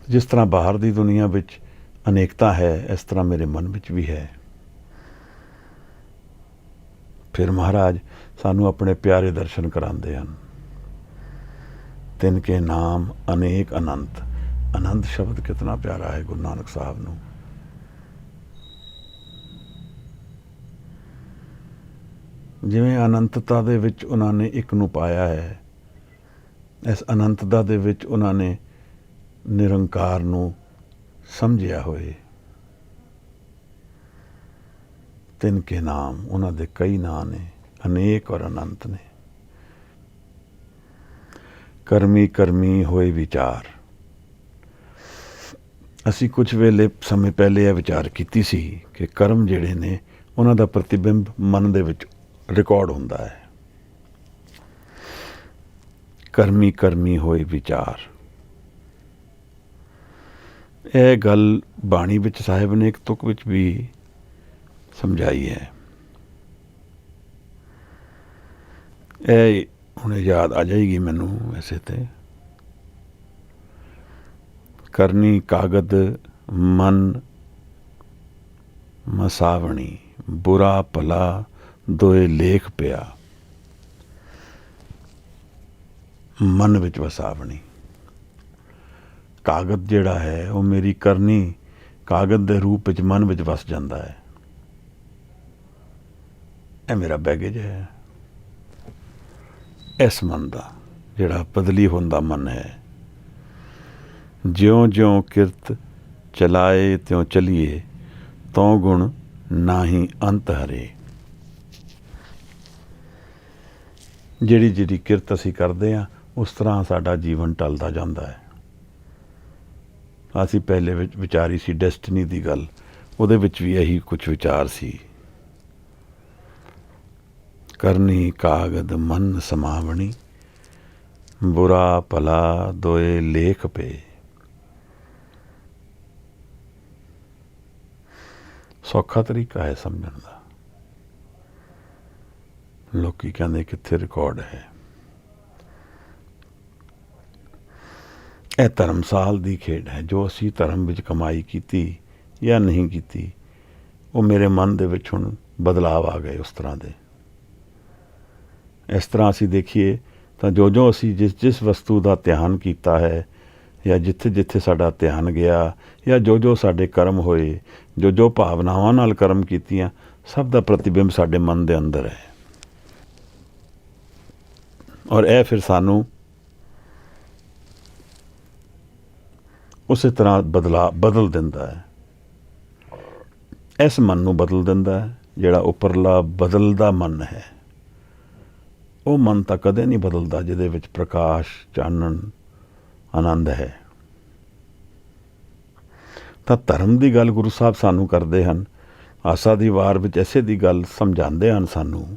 ਜਿਸ ਤਰ੍ਹਾਂ ਬਾਹਰ ਦੀ ਦੁਨੀਆ ਵਿੱਚ ਅਨੇਕਤਾ ਹੈ, ਇਸ ਤਰ੍ਹਾਂ ਮੇਰੇ ਮਨ ਵਿੱਚ ਵੀ ਹੈ। ਫਿਰ ਮਹਾਰਾਜ ਸਾਨੂੰ ਆਪਣੇ ਪਿਆਰੇ ਦਰਸ਼ਨ ਕਰਾਉਂਦੇ ਹਨ। ਤਿੰਨ ਕੇ ਨਾਮ ਅਨੇਕ ਅਨੰਤ। ਅਨੰਤ ਸ਼ਬਦ ਕਿਤਨਾ ਪਿਆਰਾ ਹੈ ਗੁਰੂ ਨਾਨਕ ਸਾਹਿਬ ਨੂੰ। ਜਿਵੇਂ ਅਨੰਤਤਾ ਦੇ ਵਿੱਚ ਉਹਨਾਂ ਨੇ ਇੱਕ ਨੂੰ ਪਾਇਆ ਹੈ, ਇਸ ਅਨੰਤਤਾ ਦੇ ਵਿੱਚ ਉਹਨਾਂ ਨੇ ਨਿਰੰਕਾਰ ਨੂੰ ਸਮਝਿਆ ਹੋਏ। ਤਿੰਨ ਕੇ ਨਾਮ, ਉਹਨਾਂ ਦੇ ਕਈ ਨਾਂ ਨੇ, ਅਨੇਕ ਔਰ ਅਨੰਤ ਨੇ। ਕਰਮੀ ਕਰਮੀ ਹੋਏ ਵਿਚਾਰ। ਅਸੀਂ ਕੁਝ ਵੇਲੇ ਸਮੇਂ ਪਹਿਲੇ ਇਹ ਵਿਚਾਰ ਕੀਤੀ ਸੀ ਕਿ ਕਰਮ ਜਿਹੜੇ ਨੇ ਉਹਨਾਂ ਦਾ ਪ੍ਰਤੀਬਿੰਬ ਮਨ ਦੇ ਵਿੱਚ ਰਿਕਾਰਡ ਹੁੰਦਾ ਹੈ। ਕਰਮੀ ਕਰਮੀ ਹੋਏ ਵਿਚਾਰ, ਇਹ ਗੱਲ ਬਾਣੀ ਵਿੱਚ ਸਾਹਿਬ ਨੇ ਇੱਕ ਤੁਕ ਵਿੱਚ ਵੀ ਸਮਝਾਈ ਹੈ। ਇਹ ਹੁਣ ਯਾਦ ਆ ਜਾਏਗੀ ਮੈਨੂੰ ਵੈਸੇ ਤੇ। ਕਰਨੀ ਕਾਗਦ ਮਨ ਮਸਾਵਣੀ, ਬੁਰਾ ਭਲਾ ਦੋਏ ਲੇਖ ਪਿਆ, ਮਨ ਵਿੱਚ ਵਸਾਵਣੀ। ਕਾਗਜ਼ ਜਿਹੜਾ ਹੈ ਉਹ ਮੇਰੀ ਕਰਨੀ ਕਾਗਜ਼ ਦੇ ਰੂਪ ਵਿੱਚ ਮਨ ਵਿੱਚ ਵਸ ਜਾਂਦਾ ਹੈ। ਇਹ ਮੇਰਾ ਬੈਗੇਜ ਹੈ। ਇਸ ਮਨ ਦਾ ਜਿਹੜਾ ਬਦਲੀ ਹੁੰਦਾ ਮਨ ਹੈ, ਜਿਉਂ ਜਿਉਂ ਕਿਰਤ ਚਲਾਏ ਤਿਉਂ ਚਲੀਏ, ਤਉ ਗੁਣ ਨਾਹੀਂ ਅੰਤ ਹਰੇ। ਜਿਹੜੀ ਜਿਹੜੀ ਕਿਰਤ ਅਸੀਂ ਕਰਦੇ ਹਾਂ ਉਸ ਤਰ੍ਹਾਂ ਸਾਡਾ ਜੀਵਨ ਢਲਦਾ ਜਾਂਦਾ ਹੈ। ਅਸੀਂ ਪਹਿਲੇ ਵਿੱਚ ਵਿਚਾਰੀ ਸੀ ਡੈਸਟਨੀ ਦੀ ਗੱਲ, ਉਹਦੇ ਵਿੱਚ ਵੀ ਇਹੀ ਕੁਝ ਵਿਚਾਰ ਸੀ। ਕਰਨੀ ਕਾਗਦ ਮਨ ਸਮਾਵਣੀ, ਬੁਰਾ ਭਲਾ ਦੋਏ ਲੇਖ ਪਏ। ਸੌਖਾ ਤਰੀਕਾ ਹੈ ਸਮਝਣ ਦਾ। ਲੋਕੀ ਕਹਿੰਦੇ ਕਿੱਥੇ ਰਿਕਾਰਡ ਹੈ। ਇਹ ਧਰਮਸਾਲ ਦੀ ਖੇਡ ਹੈ। ਜੋ ਅਸੀਂ ਧਰਮ ਵਿੱਚ ਕਮਾਈ ਕੀਤੀ ਜਾਂ ਨਹੀਂ ਕੀਤੀ, ਉਹ ਮੇਰੇ ਮਨ ਦੇ ਵਿੱਚ ਹੁਣ ਬਦਲਾਵ ਆ ਗਏ ਉਸ ਤਰ੍ਹਾਂ ਦੇ। ਇਸ ਤਰ੍ਹਾਂ ਅਸੀਂ ਦੇਖੀਏ ਤਾਂ ਜੋ ਜੋ ਅਸੀਂ ਜਿਸ ਵਸਤੂ ਦਾ ਧਿਆਨ ਕੀਤਾ ਹੈ, ਜਾਂ ਜਿੱਥੇ ਜਿੱਥੇ ਸਾਡਾ ਧਿਆਨ ਗਿਆ, ਜਾਂ ਜੋ ਜੋ ਸਾਡੇ ਕਰਮ ਹੋਏ, ਜੋ ਜੋ ਭਾਵਨਾਵਾਂ ਨਾਲ ਕਰਮ ਕੀਤੀਆਂ, ਸਭ ਦਾ ਪ੍ਰਤੀਬਿੰਬ ਸਾਡੇ ਮਨ ਦੇ ਅੰਦਰ ਹੈ। ਔਰ ਇਹ ਫਿਰ ਸਾਨੂੰ ਉਸੇ ਤਰ੍ਹਾਂ ਬਦਲ ਦਿੰਦਾ ਹੈ। ਇਸ ਮਨ ਨੂੰ ਬਦਲ ਦਿੰਦਾ ਹੈ ਜਿਹੜਾ ਉੱਪਰਲਾ ਬਦਲਦਾ ਮਨ ਹੈ। ਉਹ ਮਨ ਤਾਂ ਕਦੇ ਨਹੀਂ ਬਦਲਦਾ ਜਿਹਦੇ ਵਿੱਚ ਪ੍ਰਕਾਸ਼, ਚਾਨਣ, ਆਨੰਦ ਹੈ। ਤਾਂ ਧਰਮ ਦੀ ਗੱਲ ਗੁਰੂ ਸਾਹਿਬ ਸਾਨੂੰ ਕਰਦੇ ਹਨ। ਆਸਾ ਦੀ ਵਾਰ ਵਿੱਚ ਐਸੇ ਦੀ ਗੱਲ ਸਮਝਾਉਂਦੇ ਹਨ ਸਾਨੂੰ।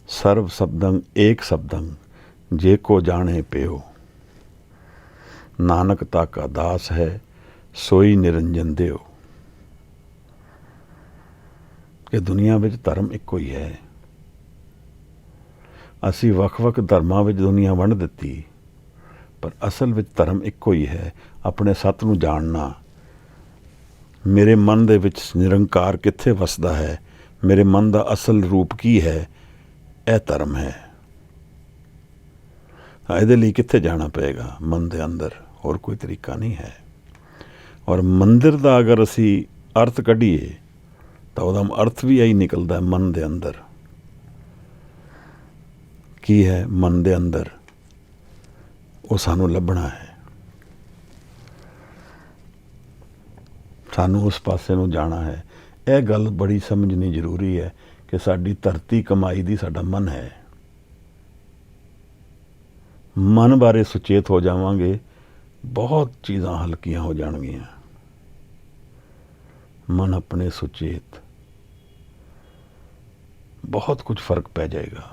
ਸਰਬ ਸ਼ਬਦੰ ਏਕ ਸ਼ਬਦੰ, ਜੇ ਕੋ ਜਾਣੇ ਪਿਓ, ਨਾਨਕ ਤਾਕਾ ਦਾਸ ਹੈ, ਸੋਈ ਨਿਰੰਜਨ ਦਿਓ। ਕਿ ਦੁਨੀਆ ਵਿੱਚ ਧਰਮ ਇੱਕੋ ਹੀ ਹੈ। ਅਸੀਂ ਵੱਖ-ਵੱਖ ਧਰਮਾਂ ਵਿੱਚ ਦੁਨੀਆ ਵੰਡ ਦਿੱਤੀ, ਪਰ ਅਸਲ ਵਿੱਚ ਧਰਮ ਇੱਕੋ ਹੀ ਹੈ। ਆਪਣੇ ਸੱਤ ਨੂੰ ਜਾਣਨਾ, ਮੇਰੇ ਮਨ ਦੇ ਵਿੱਚ ਨਿਰੰਕਾਰ ਕਿੱਥੇ ਵਸਦਾ ਹੈ, ਮੇਰੇ ਮਨ ਦਾ ਅਸਲ ਰੂਪ ਕੀ ਹੈ, ਇਹ ਧਰਮ ਹੈ। ਇਹਦੇ ਲਈ ਕਿੱਥੇ ਜਾਣਾ ਪਏਗਾ? ਮਨ ਦੇ ਅੰਦਰ, ਹੋਰ ਕੋਈ ਤਰੀਕਾ ਨਹੀਂ ਹੈ। ਔਰ ਮੰਦਿਰ ਦਾ ਅਗਰ ਅਸੀਂ ਅਰਥ ਕੱਢੀਏ ਤਾਂ ਉਹਦਾ ਅਰਥ ਵੀ ਇਹੀ ਨਿਕਲਦਾ ਹੈ। ਮਨ ਦੇ ਅੰਦਰ ਕੀ ਹੈ? ਮਨ ਦੇ ਅੰਦਰ ਉਹ ਸਾਨੂੰ ਲੱਭਣਾ ਹੈ। ਸਾਨੂੰ ਉਸ ਪਾਸੇ ਨੂੰ ਜਾਣਾ ਹੈ। ਇਹ ਗੱਲ ਬੜੀ ਸਮਝਣੀ ਜ਼ਰੂਰੀ ਹੈ ਕਿ ਸਾਡੀ ਧਰਤੀ ਕਮਾਈ ਦੀ ਸਾਡਾ ਮਨ ਹੈ। ਮਨ ਬਾਰੇ ਸੁਚੇਤ ਹੋ ਜਾਵਾਂਗੇ, ਬਹੁਤ ਚੀਜ਼ਾਂ ਹਲਕੀਆਂ ਹੋ ਜਾਣਗੀਆਂ। ਮਨ ਆਪਣੇ ਸੁਚੇਤ ਬਹੁਤ ਕੁਝ ਫਰਕ ਪੈ ਜਾਏਗਾ।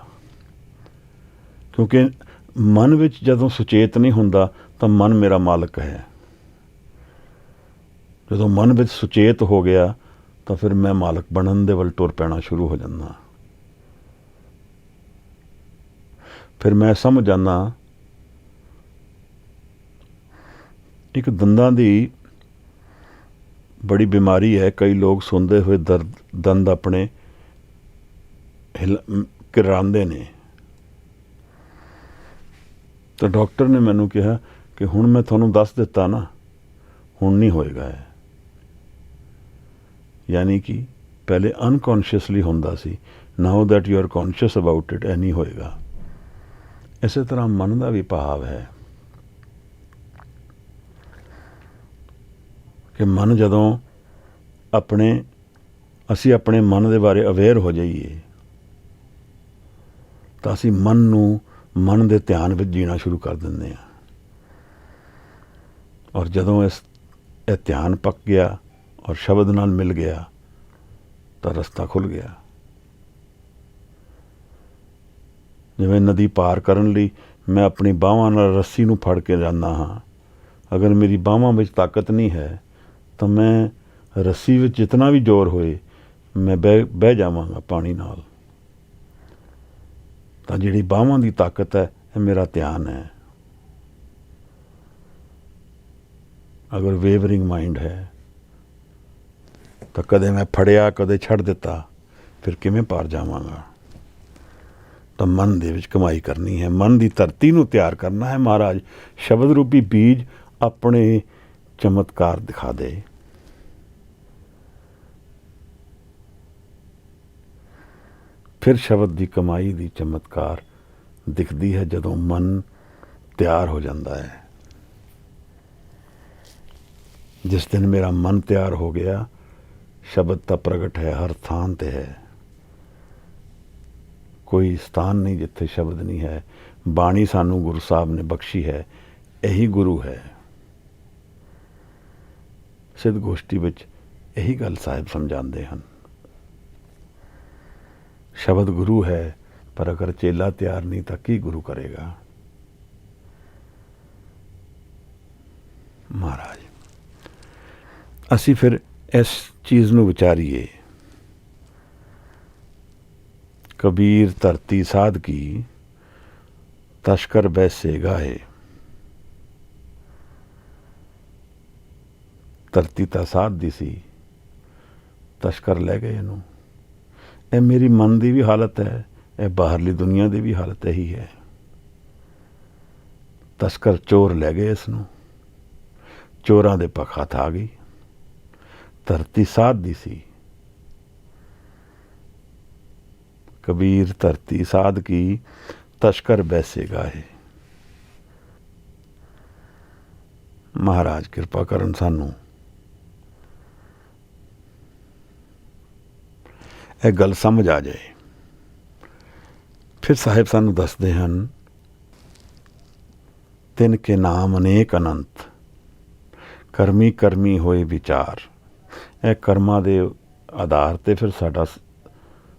ਕਿਉਂਕਿ ਮਨ ਵਿੱਚ ਜਦੋਂ ਸੁਚੇਤ ਨਹੀਂ ਹੁੰਦਾ ਤਾਂ ਮਨ ਮੇਰਾ ਮਾਲਕ ਹੈ। ਜਦੋਂ ਮਨ ਵਿੱਚ ਸੁਚੇਤ ਹੋ ਗਿਆ ਤਾਂ ਫਿਰ ਮੈਂ ਮਾਲਕ ਬਣਨ ਦੇ ਵੱਲ ਤੁਰ ਪੈਣਾ ਸ਼ੁਰੂ ਹੋ ਜਾਂਦਾ। ਫਿਰ ਮੈਂ ਸਮਝ ਜਾਂਦਾ ਇੱਕ ਦੰਦਾਂ ਦੀ ਬੜੀ ਬਿਮਾਰੀ ਹੈ। ਕਈ ਲੋਕ ਸੁਣਦੇ ਹੋਏ ਦੰਦ ਆਪਣੇ ਕਿਰਾਂਦੇ ਨੇ। ਤਾਂ ਡਾਕਟਰ ਨੇ ਮੈਨੂੰ ਕਿਹਾ ਕਿ ਹੁਣ ਮੈਂ ਤੁਹਾਨੂੰ ਦੱਸ ਦਿੱਤਾ ਨਾ, ਹੁਣ ਨਹੀਂ ਹੋਏਗਾ ਇਹ। ਯਾਨੀ ਕਿ ਪਹਿਲੇ ਅਨਕੌਂਸ਼ੀਅਸਲੀ ਹੁੰਦਾ ਸੀ, now that you are conscious about it, ਇਹ ਨਹੀਂ ਹੋਏਗਾ। ਇਸੇ ਤਰ੍ਹਾਂ ਮਨ ਦਾ ਵੀ ਭਾਵ ਹੈ ਕਿ ਮਨ ਜਦੋਂ ਅਸੀਂ ਆਪਣੇ ਮਨ ਦੇ ਬਾਰੇ ਅਵੇਅਰ ਹੋ ਜਾਈਏ ਤਾਂ ਅਸੀਂ ਮਨ ਦੇ ਧਿਆਨ ਵਿੱਚ ਜੀਣਾ ਸ਼ੁਰੂ ਕਰ ਦਿੰਦੇ ਹਾਂ। ਔਰ ਜਦੋਂ ਇਹ ਧਿਆਨ ਪੱਕ ਗਿਆ ਔਰ ਸ਼ਬਦ ਨਾਲ ਮਿਲ ਗਿਆ ਤਾਂ ਰਸਤਾ ਖੁੱਲ੍ਹ ਗਿਆ। ਜਿਵੇਂ ਨਦੀ ਪਾਰ ਕਰਨ ਲਈ ਮੈਂ ਆਪਣੀ ਬਾਹਾਂ ਨਾਲ ਰੱਸੀ ਨੂੰ ਫੜ ਕੇ ਜਾਂਦਾ ਹਾਂ। ਅਗਰ ਮੇਰੀ ਬਾਹਾਂ ਵਿੱਚ ਤਾਕਤ ਨਹੀਂ ਹੈ ਤਾਂ ਮੈਂ ਰੱਸੀ ਵਿੱਚ ਜਿਤਨਾ ਵੀ ਜ਼ੋਰ ਹੋਏ ਮੈਂ ਬਹਿ ਜਾਵਾਂਗਾ ਪਾਣੀ ਨਾਲ। ਤਾਂ ਜਿਹੜੀ ਬਾਹਾਂ ਦੀ ਤਾਕਤ ਹੈ ਇਹ ਮੇਰਾ ਧਿਆਨ ਹੈ। ਅਗਰ ਵੇਵਰਿੰਗ ਮਾਈਂਡ ਹੈ ਤਾਂ ਕਦੇ ਮੈਂ ਫੜਿਆ ਕਦੇ ਛੱਡ ਦਿੱਤਾ, ਫਿਰ ਕਿਵੇਂ ਪਾਰ ਜਾਵਾਂਗਾ। ਤਾਂ ਮਨ ਦੇ ਵਿੱਚ ਕਮਾਈ ਕਰਨੀ ਹੈ, ਮਨ ਦੀ ਧਰਤੀ ਨੂੰ ਤਿਆਰ ਕਰਨਾ ਹੈ। ਮਹਾਰਾਜ ਸ਼ਬਦ ਰੂਪੀ ਬੀਜ ਆਪਣੇ ਚਮਤਕਾਰ ਦਿਖਾ ਦੇ। ਫਿਰ ਸ਼ਬਦ ਦੀ ਕਮਾਈ ਦੀ ਚਮਤਕਾਰ ਦਿਖਦੀ ਹੈ ਜਦੋਂ ਮਨ ਤਿਆਰ ਹੋ ਜਾਂਦਾ ਹੈ। ਜਿਸ ਦਿਨ ਮੇਰਾ ਮਨ ਤਿਆਰ ਹੋ ਗਿਆ, ਸ਼ਬਦ ਤਾਂ ਪ੍ਰਗਟ ਹੈ, ਹਰ ਥਾਂ ਤੇ ਹੈ। ਕੋਈ ਸਥਾਨ ਨਹੀਂ ਜਿੱਥੇ ਸ਼ਬਦ ਨਹੀਂ ਹੈ। ਬਾਣੀ ਸਾਨੂੰ ਗੁਰੂ ਸਾਹਿਬ ਨੇ ਬਖਸ਼ੀ ਹੈ, ਇਹੀ ਗੁਰੂ ਹੈ। ਸਿੱਧ ਗੋਸ਼ਟੀ ਵਿੱਚ ਇਹੀ ਗੱਲ ਸਾਹਿਬ ਸਮਝਾਉਂਦੇ ਹਨ। ਸ਼ਬਦ ਗੁਰੂ ਹੈ, ਪਰ ਅਗਰ ਚੇਲਾ ਤਿਆਰ ਨਹੀਂ ਤਾਂ ਕੀ ਗੁਰੂ ਕਰੇਗਾ। ਮਹਾਰਾਜ ਅਸੀਂ ਫਿਰ ਇਸ ਚੀਜ਼ ਨੂੰ ਵਿਚਾਰੀਏ। ਕਬੀਰ ਧਰਤੀ ਸਾਧ ਕੀ ਤਸ਼ਕਰ ਬੈਸੇ ਗਾਏ। ਧਰਤੀ ਤਾਂ ਸਾਧ ਦੀ ਸੀ, ਤਸ਼ਕਰ ਲੈ ਗਏ ਇਹਨੂੰ। ਇਹ ਮੇਰੀ ਮਨ ਦੀ ਵੀ ਹਾਲਤ ਹੈ, ਇਹ ਬਾਹਰਲੀ ਦੁਨੀਆ ਦੀ ਵੀ ਹਾਲਤ ਇਹੀ ਹੈ। ਤਸਕਰ ਚੋਰ ਲੈ ਗਏ ਇਸ ਨੂੰ, ਚੋਰਾਂ ਦੇ ਪੱਖ ਹੱਥ ਆ ਗਈ। ਧਰਤੀ ਸਾਧ ਦੀ ਸੀ। ਕਬੀਰ ਧਰਤੀ ਸਾਧ ਕੀ ਤਸ਼ਕਰ ਬੈਸੇ ਗਾਏ। ਮਹਾਰਾਜ ਕਿਰਪਾ ਕਰਨ ਸਾਨੂੰ ਇਹ ਗੱਲ ਸਮਝ ਆ ਜਾਏ। ਫਿਰ ਸਾਹਿਬ ਸਾਨੂੰ ਦੱਸਦੇ ਹਨ, ਤਿਨ ਕੇ ਨਾਮ ਅਨੇਕ ਅਨੰਤ, ਕਰਮੀ ਕਰਮੀ ਹੋਏ ਵਿਚਾਰ। ਇਹ ਕਰਮਾਂ ਦੇ ਆਧਾਰ 'ਤੇ ਫਿਰ ਸਾਡਾ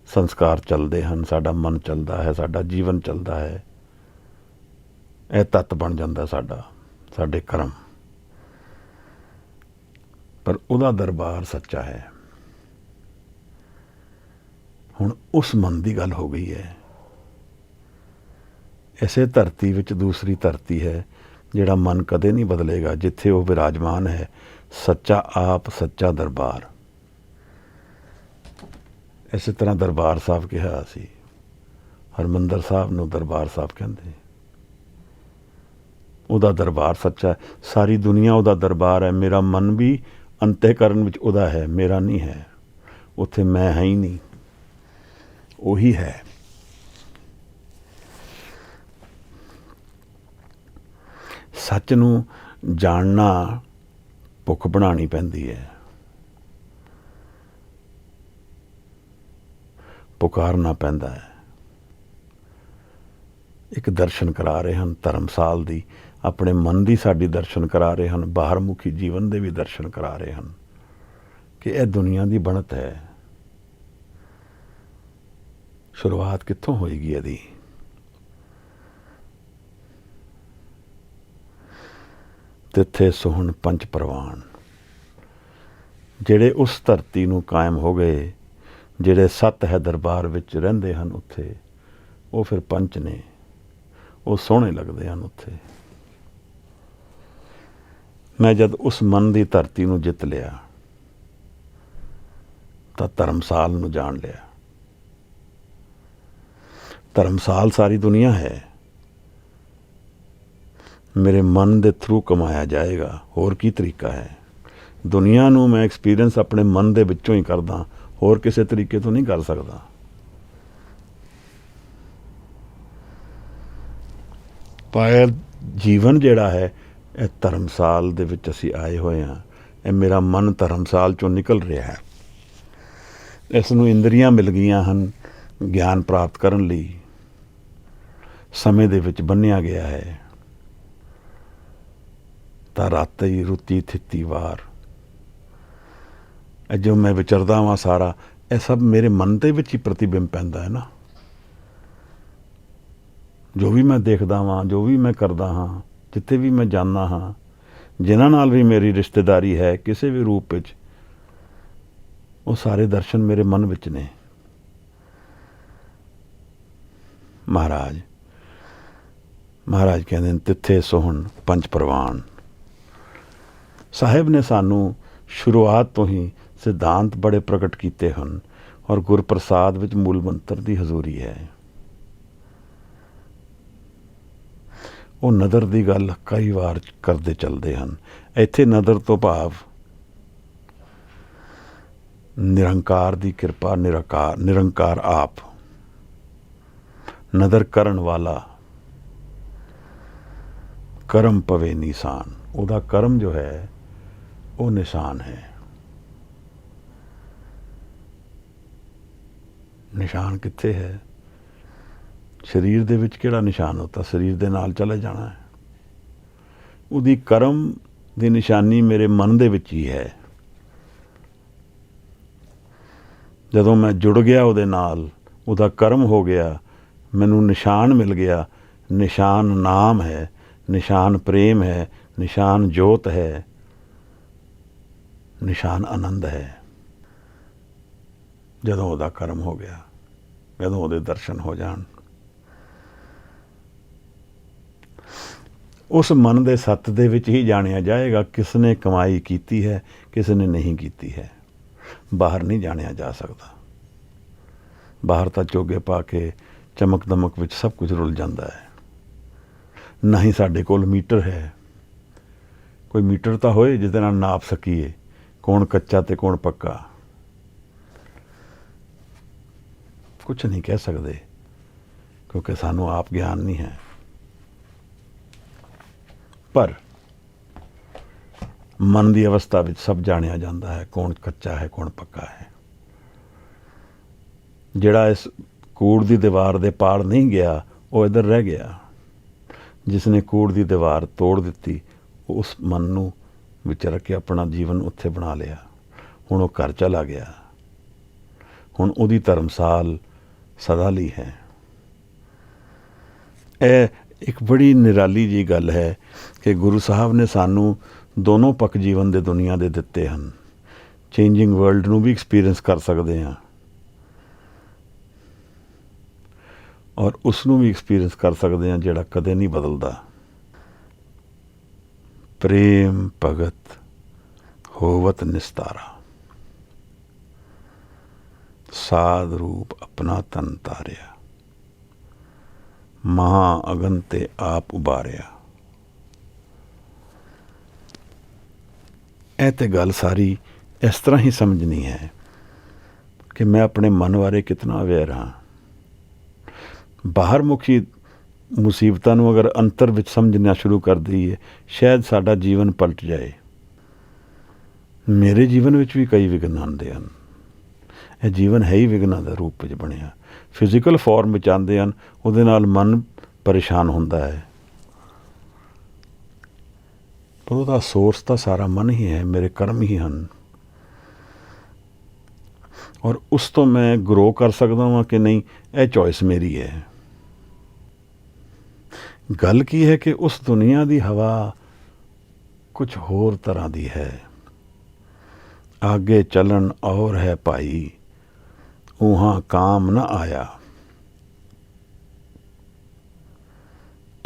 ਸੰਸਕਾਰ ਚੱਲਦੇ ਹਨ, ਸਾਡਾ ਮਨ ਚੱਲਦਾ ਹੈ, ਸਾਡਾ ਜੀਵਨ ਚੱਲਦਾ ਹੈ। ਇਹ ਤੱਤ ਬਣ ਜਾਂਦਾ ਸਾਡੇ ਕਰਮ। ਪਰ ਉਹਦਾ ਦਰਬਾਰ ਸੱਚਾ ਹੈ। ਹੁਣ ਉਸ ਮਨ ਦੀ ਗੱਲ ਹੋ ਗਈ ਹੈ। ਇਸੇ ਧਰਤੀ ਵਿੱਚ ਦੂਸਰੀ ਧਰਤੀ ਹੈ ਜਿਹੜਾ ਮਨ ਕਦੇ ਨਹੀਂ ਬਦਲੇਗਾ, ਜਿੱਥੇ ਉਹ ਵਿਰਾਜਮਾਨ ਹੈ ਸੱਚਾ ਆਪ, ਸੱਚਾ ਦਰਬਾਰ। ਇਸੇ ਤਰ੍ਹਾਂ ਦਰਬਾਰ ਸਾਹਿਬ ਕਿਹਾ ਸੀ। ਹਰਿਮੰਦਰ ਸਾਹਿਬ ਨੂੰ ਦਰਬਾਰ ਸਾਹਿਬ ਕਹਿੰਦੇ। ਉਹਦਾ ਦਰਬਾਰ ਸੱਚਾ ਹੈ। ਸਾਰੀ ਦੁਨੀਆ ਉਹਦਾ ਦਰਬਾਰ ਹੈ। ਮੇਰਾ ਮਨ ਵੀ ਅੰਤःਕਰਨ ਵਿੱਚ ਉਹਦਾ ਹੈ, ਮੇਰਾ ਨਹੀਂ ਹੈ। ਉੱਥੇ ਮੈਂ ਹੈ ਹੀ ਨਹੀਂ, ਉਹੀ ਹੈ। ਸੱਚ ਨੂੰ ਜਾਣਨਾ ਭੁੱਖ ਬਣਾਉਣੀ ਪੈਂਦੀ ਹੈ, ਪੁਕਾਰਨਾ ਪੈਂਦਾ ਹੈ। ਇੱਕ ਦਰਸ਼ਨ ਕਰਾ ਰਹੇ ਹਨ ਧਰਮਸਾਲ ਦੀ, ਆਪਣੇ ਮਨ ਦੀ ਸਾਡੀ ਦਰਸ਼ਨ ਕਰਾ ਰਹੇ ਹਨ, ਬਾਹਰਮੁਖੀ ਜੀਵਨ ਦੇ ਵੀ ਦਰਸ਼ਨ ਕਰਾ ਰਹੇ ਹਨ ਕਿ ਇਹ ਦੁਨੀਆ ਦੀ ਬਣਤ ਹੈ। ਸ਼ੁਰੂਆਤ ਕਿੱਥੋਂ ਹੋਏਗੀ ਇਹਦੀ? ਤਿੱਥੇ ਸੋਹਣ ਪੰਜ ਪ੍ਰਵਾਨ, ਜਿਹੜੇ ਉਸ ਧਰਤੀ ਨੂੰ ਕਾਇਮ ਹੋ ਗਏ, ਜਿਹੜੇ ਸੱਤ ਹੈ ਦਰਬਾਰ ਵਿੱਚ ਰਹਿੰਦੇ ਹਨ ਉੱਥੇ, ਉਹ ਫਿਰ ਪੰਚ ਨੇ, ਉਹ ਸੋਹਣੇ ਲੱਗਦੇ ਹਨ ਉੱਥੇ। ਮੈਂ ਜਦ ਉਸ ਮਨ ਦੀ ਧਰਤੀ ਨੂੰ ਜਿੱਤ ਲਿਆ ਤਾਂ ਧਰਮਸਾਲ ਨੂੰ ਜਾਣ ਲਿਆ। ਧਰਮਸਾਲ ਸਾਰੀ ਦੁਨੀਆ ਹੈ, ਮੇਰੇ ਮਨ ਦੇ ਥਰੂ ਕਮਾਇਆ ਜਾਏਗਾ। ਹੋਰ ਕੀ ਤਰੀਕਾ ਹੈ? ਦੁਨੀਆ ਨੂੰ ਮੈਂ ਐਕਸਪੀਰੀਅੰਸ ਆਪਣੇ ਮਨ ਦੇ ਵਿੱਚੋਂ ਹੀ ਕਰਦਾ, ਹੋਰ ਕਿਸੇ ਤਰੀਕੇ ਤੋਂ ਨਹੀਂ ਕਰ ਸਕਦਾ। ਪਰ ਜੀਵਨ ਜਿਹੜਾ ਹੈ, ਇਹ ਧਰਮਸਾਲ ਦੇ ਵਿੱਚ ਅਸੀਂ ਆਏ ਹੋਏ ਹਾਂ। ਇਹ ਮੇਰਾ ਮਨ ਧਰਮਸਾਲ ਚੋਂ ਨਿਕਲ ਰਿਹਾ ਹੈ। ਇਸ ਨੂੰ ਇੰਦਰੀਆਂ ਮਿਲ ਗਈਆਂ ਹਨ ਗਿਆਨ ਪ੍ਰਾਪਤ ਕਰਨ ਲਈ, ਸਮੇਂ ਦੇ ਵਿੱਚ ਬੰਨ੍ਹਿਆ ਗਿਆ ਹੈ। ਤਾਂ ਰਾਤੀ ਰੁੱਤੀ ਥਿੱਤੀ ਵਾਰ, ਇਹ ਜੋ ਮੈਂ ਵਿਚਰਦਾ ਵਾਂ ਸਾਰਾ, ਇਹ ਸਭ ਮੇਰੇ ਮਨ ਦੇ ਵਿੱਚ ਹੀ ਪ੍ਰਤੀਬਿੰਬ ਪੈਂਦਾ ਹੈ ਨਾ। ਜੋ ਵੀ ਮੈਂ ਦੇਖਦਾ ਵਾਂ, ਜੋ ਵੀ ਮੈਂ ਕਰਦਾ ਹਾਂ, ਜਿੱਥੇ ਵੀ ਮੈਂ ਜਾਂਦਾ ਹਾਂ, ਜਿਨ੍ਹਾਂ ਨਾਲ ਵੀ ਮੇਰੀ ਰਿਸ਼ਤੇਦਾਰੀ ਹੈ ਕਿਸੇ ਵੀ ਰੂਪ ਵਿੱਚ, ਉਹ ਸਾਰੇ ਦਰਸ਼ਨ ਮੇਰੇ ਮਨ ਵਿੱਚ ਨੇ। ਮਹਾਰਾਜ ਕਹਿੰਦੇ ਨੇ ਤਿੱਥੇ ਸੋਹਣ ਪੰਜ ਪ੍ਰਵਾਨ। ਸਾਹਿਬ ਨੇ ਸਾਨੂੰ ਸ਼ੁਰੂਆਤ ਤੋਂ ਹੀ ਸਿਧਾਂਤ ਬੜੇ ਪ੍ਰਗਟ ਕੀਤੇ ਹਨ, ਔਰ ਗੁਰਪ੍ਰਸਾਦ ਵਿੱਚ ਮੂਲ ਮੰਤਰ ਦੀ ਹਜ਼ੂਰੀ ਹੈ। ਉਹ ਨਦਰ ਦੀ ਗੱਲ ਕਈ ਵਾਰ ਕਰਦੇ ਚੱਲਦੇ ਹਨ। ਇੱਥੇ ਨਦਰ ਤੋਂ ਭਾਵ ਨਿਰੰਕਾਰ ਦੀ ਕਿਰਪਾ, ਨਿਰੰਕਾਰ ਆਪ, ਨਦਰ ਕਰਨ ਵਾਲਾ, ਕਰਮ ਪਵੇ ਨਿਸ਼ਾਨ। ਉਹਦਾ ਕਰਮ ਜੋ ਹੈ ਉਹ ਨਿਸ਼ਾਨ ਹੈ। ਨਿਸ਼ਾਨ ਕਿੱਥੇ ਹੈ? ਸਰੀਰ ਦੇ ਵਿੱਚ ਕਿਹੜਾ ਨਿਸ਼ਾਨ ਹੁੰਦਾ? ਸਰੀਰ ਦੇ ਨਾਲ ਚਲੇ ਜਾਣਾ ਹੈ। ਉਹਦੀ ਕਰਮ ਦੀ ਨਿਸ਼ਾਨੀ ਮੇਰੇ ਮਨ ਦੇ ਵਿੱਚ ਹੀ ਹੈ। ਜਦੋਂ ਮੈਂ ਜੁੜ ਗਿਆ ਉਹਦੇ ਨਾਲ, ਉਹਦਾ ਕਰਮ ਹੋ ਗਿਆ, ਮੈਨੂੰ ਨਿਸ਼ਾਨ ਮਿਲ ਗਿਆ। ਨਿਸ਼ਾਨ ਨਾਮ ਹੈ, ਨਿਸ਼ਾਨ ਪ੍ਰੇਮ ਹੈ, ਨਿਸ਼ਾਨ ਜੋਤ ਹੈ, ਨਿਸ਼ਾਨ ਆਨੰਦ ਹੈ। ਜਦੋਂ ਉਹਦਾ ਕਰਮ ਹੋ ਗਿਆ, ਜਦੋਂ ਉਹਦੇ ਦਰਸ਼ਨ ਹੋ ਜਾਣ, ਉਸ ਮਨ ਦੇ ਸੱਤ ਦੇ ਵਿੱਚ ਹੀ ਜਾਣਿਆ ਜਾਏਗਾ ਕਿਸ ਨੇ ਕਮਾਈ ਕੀਤੀ ਹੈ, ਕਿਸ ਨੇ ਨਹੀਂ ਕੀਤੀ ਹੈ। ਬਾਹਰ ਨਹੀਂ ਜਾਣਿਆ ਜਾ ਸਕਦਾ। ਬਾਹਰ ਤਾਂ ਚੋਗੇ ਪਾ ਕੇ ਚਮਕ ਦਮਕ ਵਿੱਚ ਸਭ ਕੁਝ ਰੁਲ ਜਾਂਦਾ ਹੈ। ਨਾ ਹੀ ਸਾਡੇ ਕੋਲ ਮੀਟਰ ਹੈ। ਕੋਈ ਮੀਟਰ ਤਾਂ ਹੋਏ ਜਿਹਦੇ ਨਾਲ ਨਾਪ ਸਕੀਏ ਕੌਣ ਕੱਚਾ ਤੇ ਕੌਣ ਪੱਕਾ। ਕੁਛ ਨਹੀਂ ਕਹਿ ਸਕਦੇ, ਕਿਉਂਕਿ ਸਾਨੂੰ ਆਪ ਗਿਆਨ ਨਹੀਂ ਹੈ। ਪਰ ਮਨ ਦੀ ਅਵਸਥਾ ਵਿੱਚ ਸਭ ਜਾਣਿਆ ਜਾਂਦਾ ਹੈ ਕੌਣ ਕੱਚਾ ਹੈ, ਕੌਣ ਪੱਕਾ ਹੈ। ਜਿਹੜਾ ਇਸ ਕੂੜ ਦੀ ਦੀਵਾਰ ਦੇ ਪਾਰ ਨਹੀਂ ਗਿਆ, ਉਹ ਇੱਧਰ ਰਹਿ ਗਿਆ। ਜਿਸ ਨੇ ਕੂੜ ਦੀ ਦੀਵਾਰ ਤੋੜ ਦਿੱਤੀ, ਉਸ ਮਨ ਨੂੰ ਵਿੱਚ ਰੱਖ ਕੇ ਆਪਣਾ ਜੀਵਨ ਉੱਥੇ ਬਣਾ ਲਿਆ। ਹੁਣ ਉਹ ਘਰ ਚਲਾ ਗਿਆ। ਹੁਣ ਉਹਦੀ ਧਰਮਸਾਲ ਸਦਾ ਲਈ ਹੈ। ਇਹ ਇੱਕ ਬੜੀ ਨਿਰਾਲੀ ਜੀ ਗੱਲ ਹੈ ਕਿ ਗੁਰੂ ਸਾਹਿਬ ਨੇ ਸਾਨੂੰ ਦੋਨੋਂ ਪੱਖ ਜੀਵਨ ਦੇ ਦੁਨੀਆ ਦੇ ਦਿੱਤੇ ਹਨ। ਚੇਂਜਿੰਗ ਵਰਲਡ ਨੂੰ ਵੀ ਐਕਸਪੀਰੀਅੰਸ ਕਰ ਸਕਦੇ ਹਾਂ, ਔਰ ਉਸ ਨੂੰ ਵੀ ਐਕਸਪੀਰੀਅੰਸ ਕਰ ਸਕਦੇ ਹਾਂ ਜਿਹੜਾ ਕਦੇ ਨਹੀਂ ਬਦਲਦਾ। ਪ੍ਰੇਮ ਭਗਤ ਹੋਵਤ ਨਿਸਤਾਰਾ, ਸਾਧ ਰੂਪ ਆਪਣਾ ਤਨ ਤਾਰਿਆ, ਮਹਾ ਅਗਨ ਤੇ ਆਪ ਉਬਾਰਿਆ। ਇਹ ਤੇ ਗੱਲ ਸਾਰੀ ਇਸ ਤਰ੍ਹਾਂ ਹੀ ਸਮਝਣੀ ਹੈ ਕਿ ਮੈਂ ਆਪਣੇ ਮਨ ਬਾਰੇ ਕਿਤਨਾ ਅਵੇਅਰ ਹਾਂ। ਬਾਹਰ ਮੁਖੀ ਮੁਸੀਬਤਾਂ ਨੂੰ ਅਗਰ ਅੰਤਰ ਵਿੱਚ ਸਮਝਣਾ ਸ਼ੁਰੂ ਕਰ ਦਈਏ, ਸ਼ਾਇਦ ਸਾਡਾ ਜੀਵਨ ਪਲਟ ਜਾਏ। ਮੇਰੇ ਜੀਵਨ ਵਿੱਚ ਵੀ ਕਈ ਵਿਘਨ ਆਉਂਦੇ ਹਨ। ਇਹ ਜੀਵਨ ਹੈ ਹੀ ਵਿਘਨਾਂ ਦਾ ਰੂਪ ਵਿੱਚ ਬਣਿਆ। ਫਿਜ਼ੀਕਲ ਫਾਰਮ ਵਿੱਚ ਆਉਂਦੇ ਹਨ, ਉਹਦੇ ਨਾਲ ਮਨ ਪਰੇਸ਼ਾਨ ਹੁੰਦਾ ਹੈ, ਪਰ ਉਹਦਾ ਸੋਰਸ ਤਾਂ ਸਾਰਾ ਮਨ ਹੀ ਹੈ, ਮੇਰੇ ਕਰਮ ਹੀ ਹਨ। ਔਰ ਉਸ ਤੋਂ ਮੈਂ ਗਰੋ ਕਰ ਸਕਦਾ ਹਾਂ ਕਿ ਨਹੀਂ, ਇਹ ਚੋਇਸ ਮੇਰੀ ਹੈ। ਗੱਲ ਕੀ ਹੈ ਕਿ ਉਸ ਦੁਨੀਆ ਦੀ ਹਵਾ ਕੁਝ ਹੋਰ ਤਰ੍ਹਾਂ ਦੀ ਹੈ। ਆਗੇ ਚੱਲਣ ਔਰ ਹੈ ਭਾਈ, ਉਹਾਂ ਕਾਮ ਨਾ ਆਇਆ।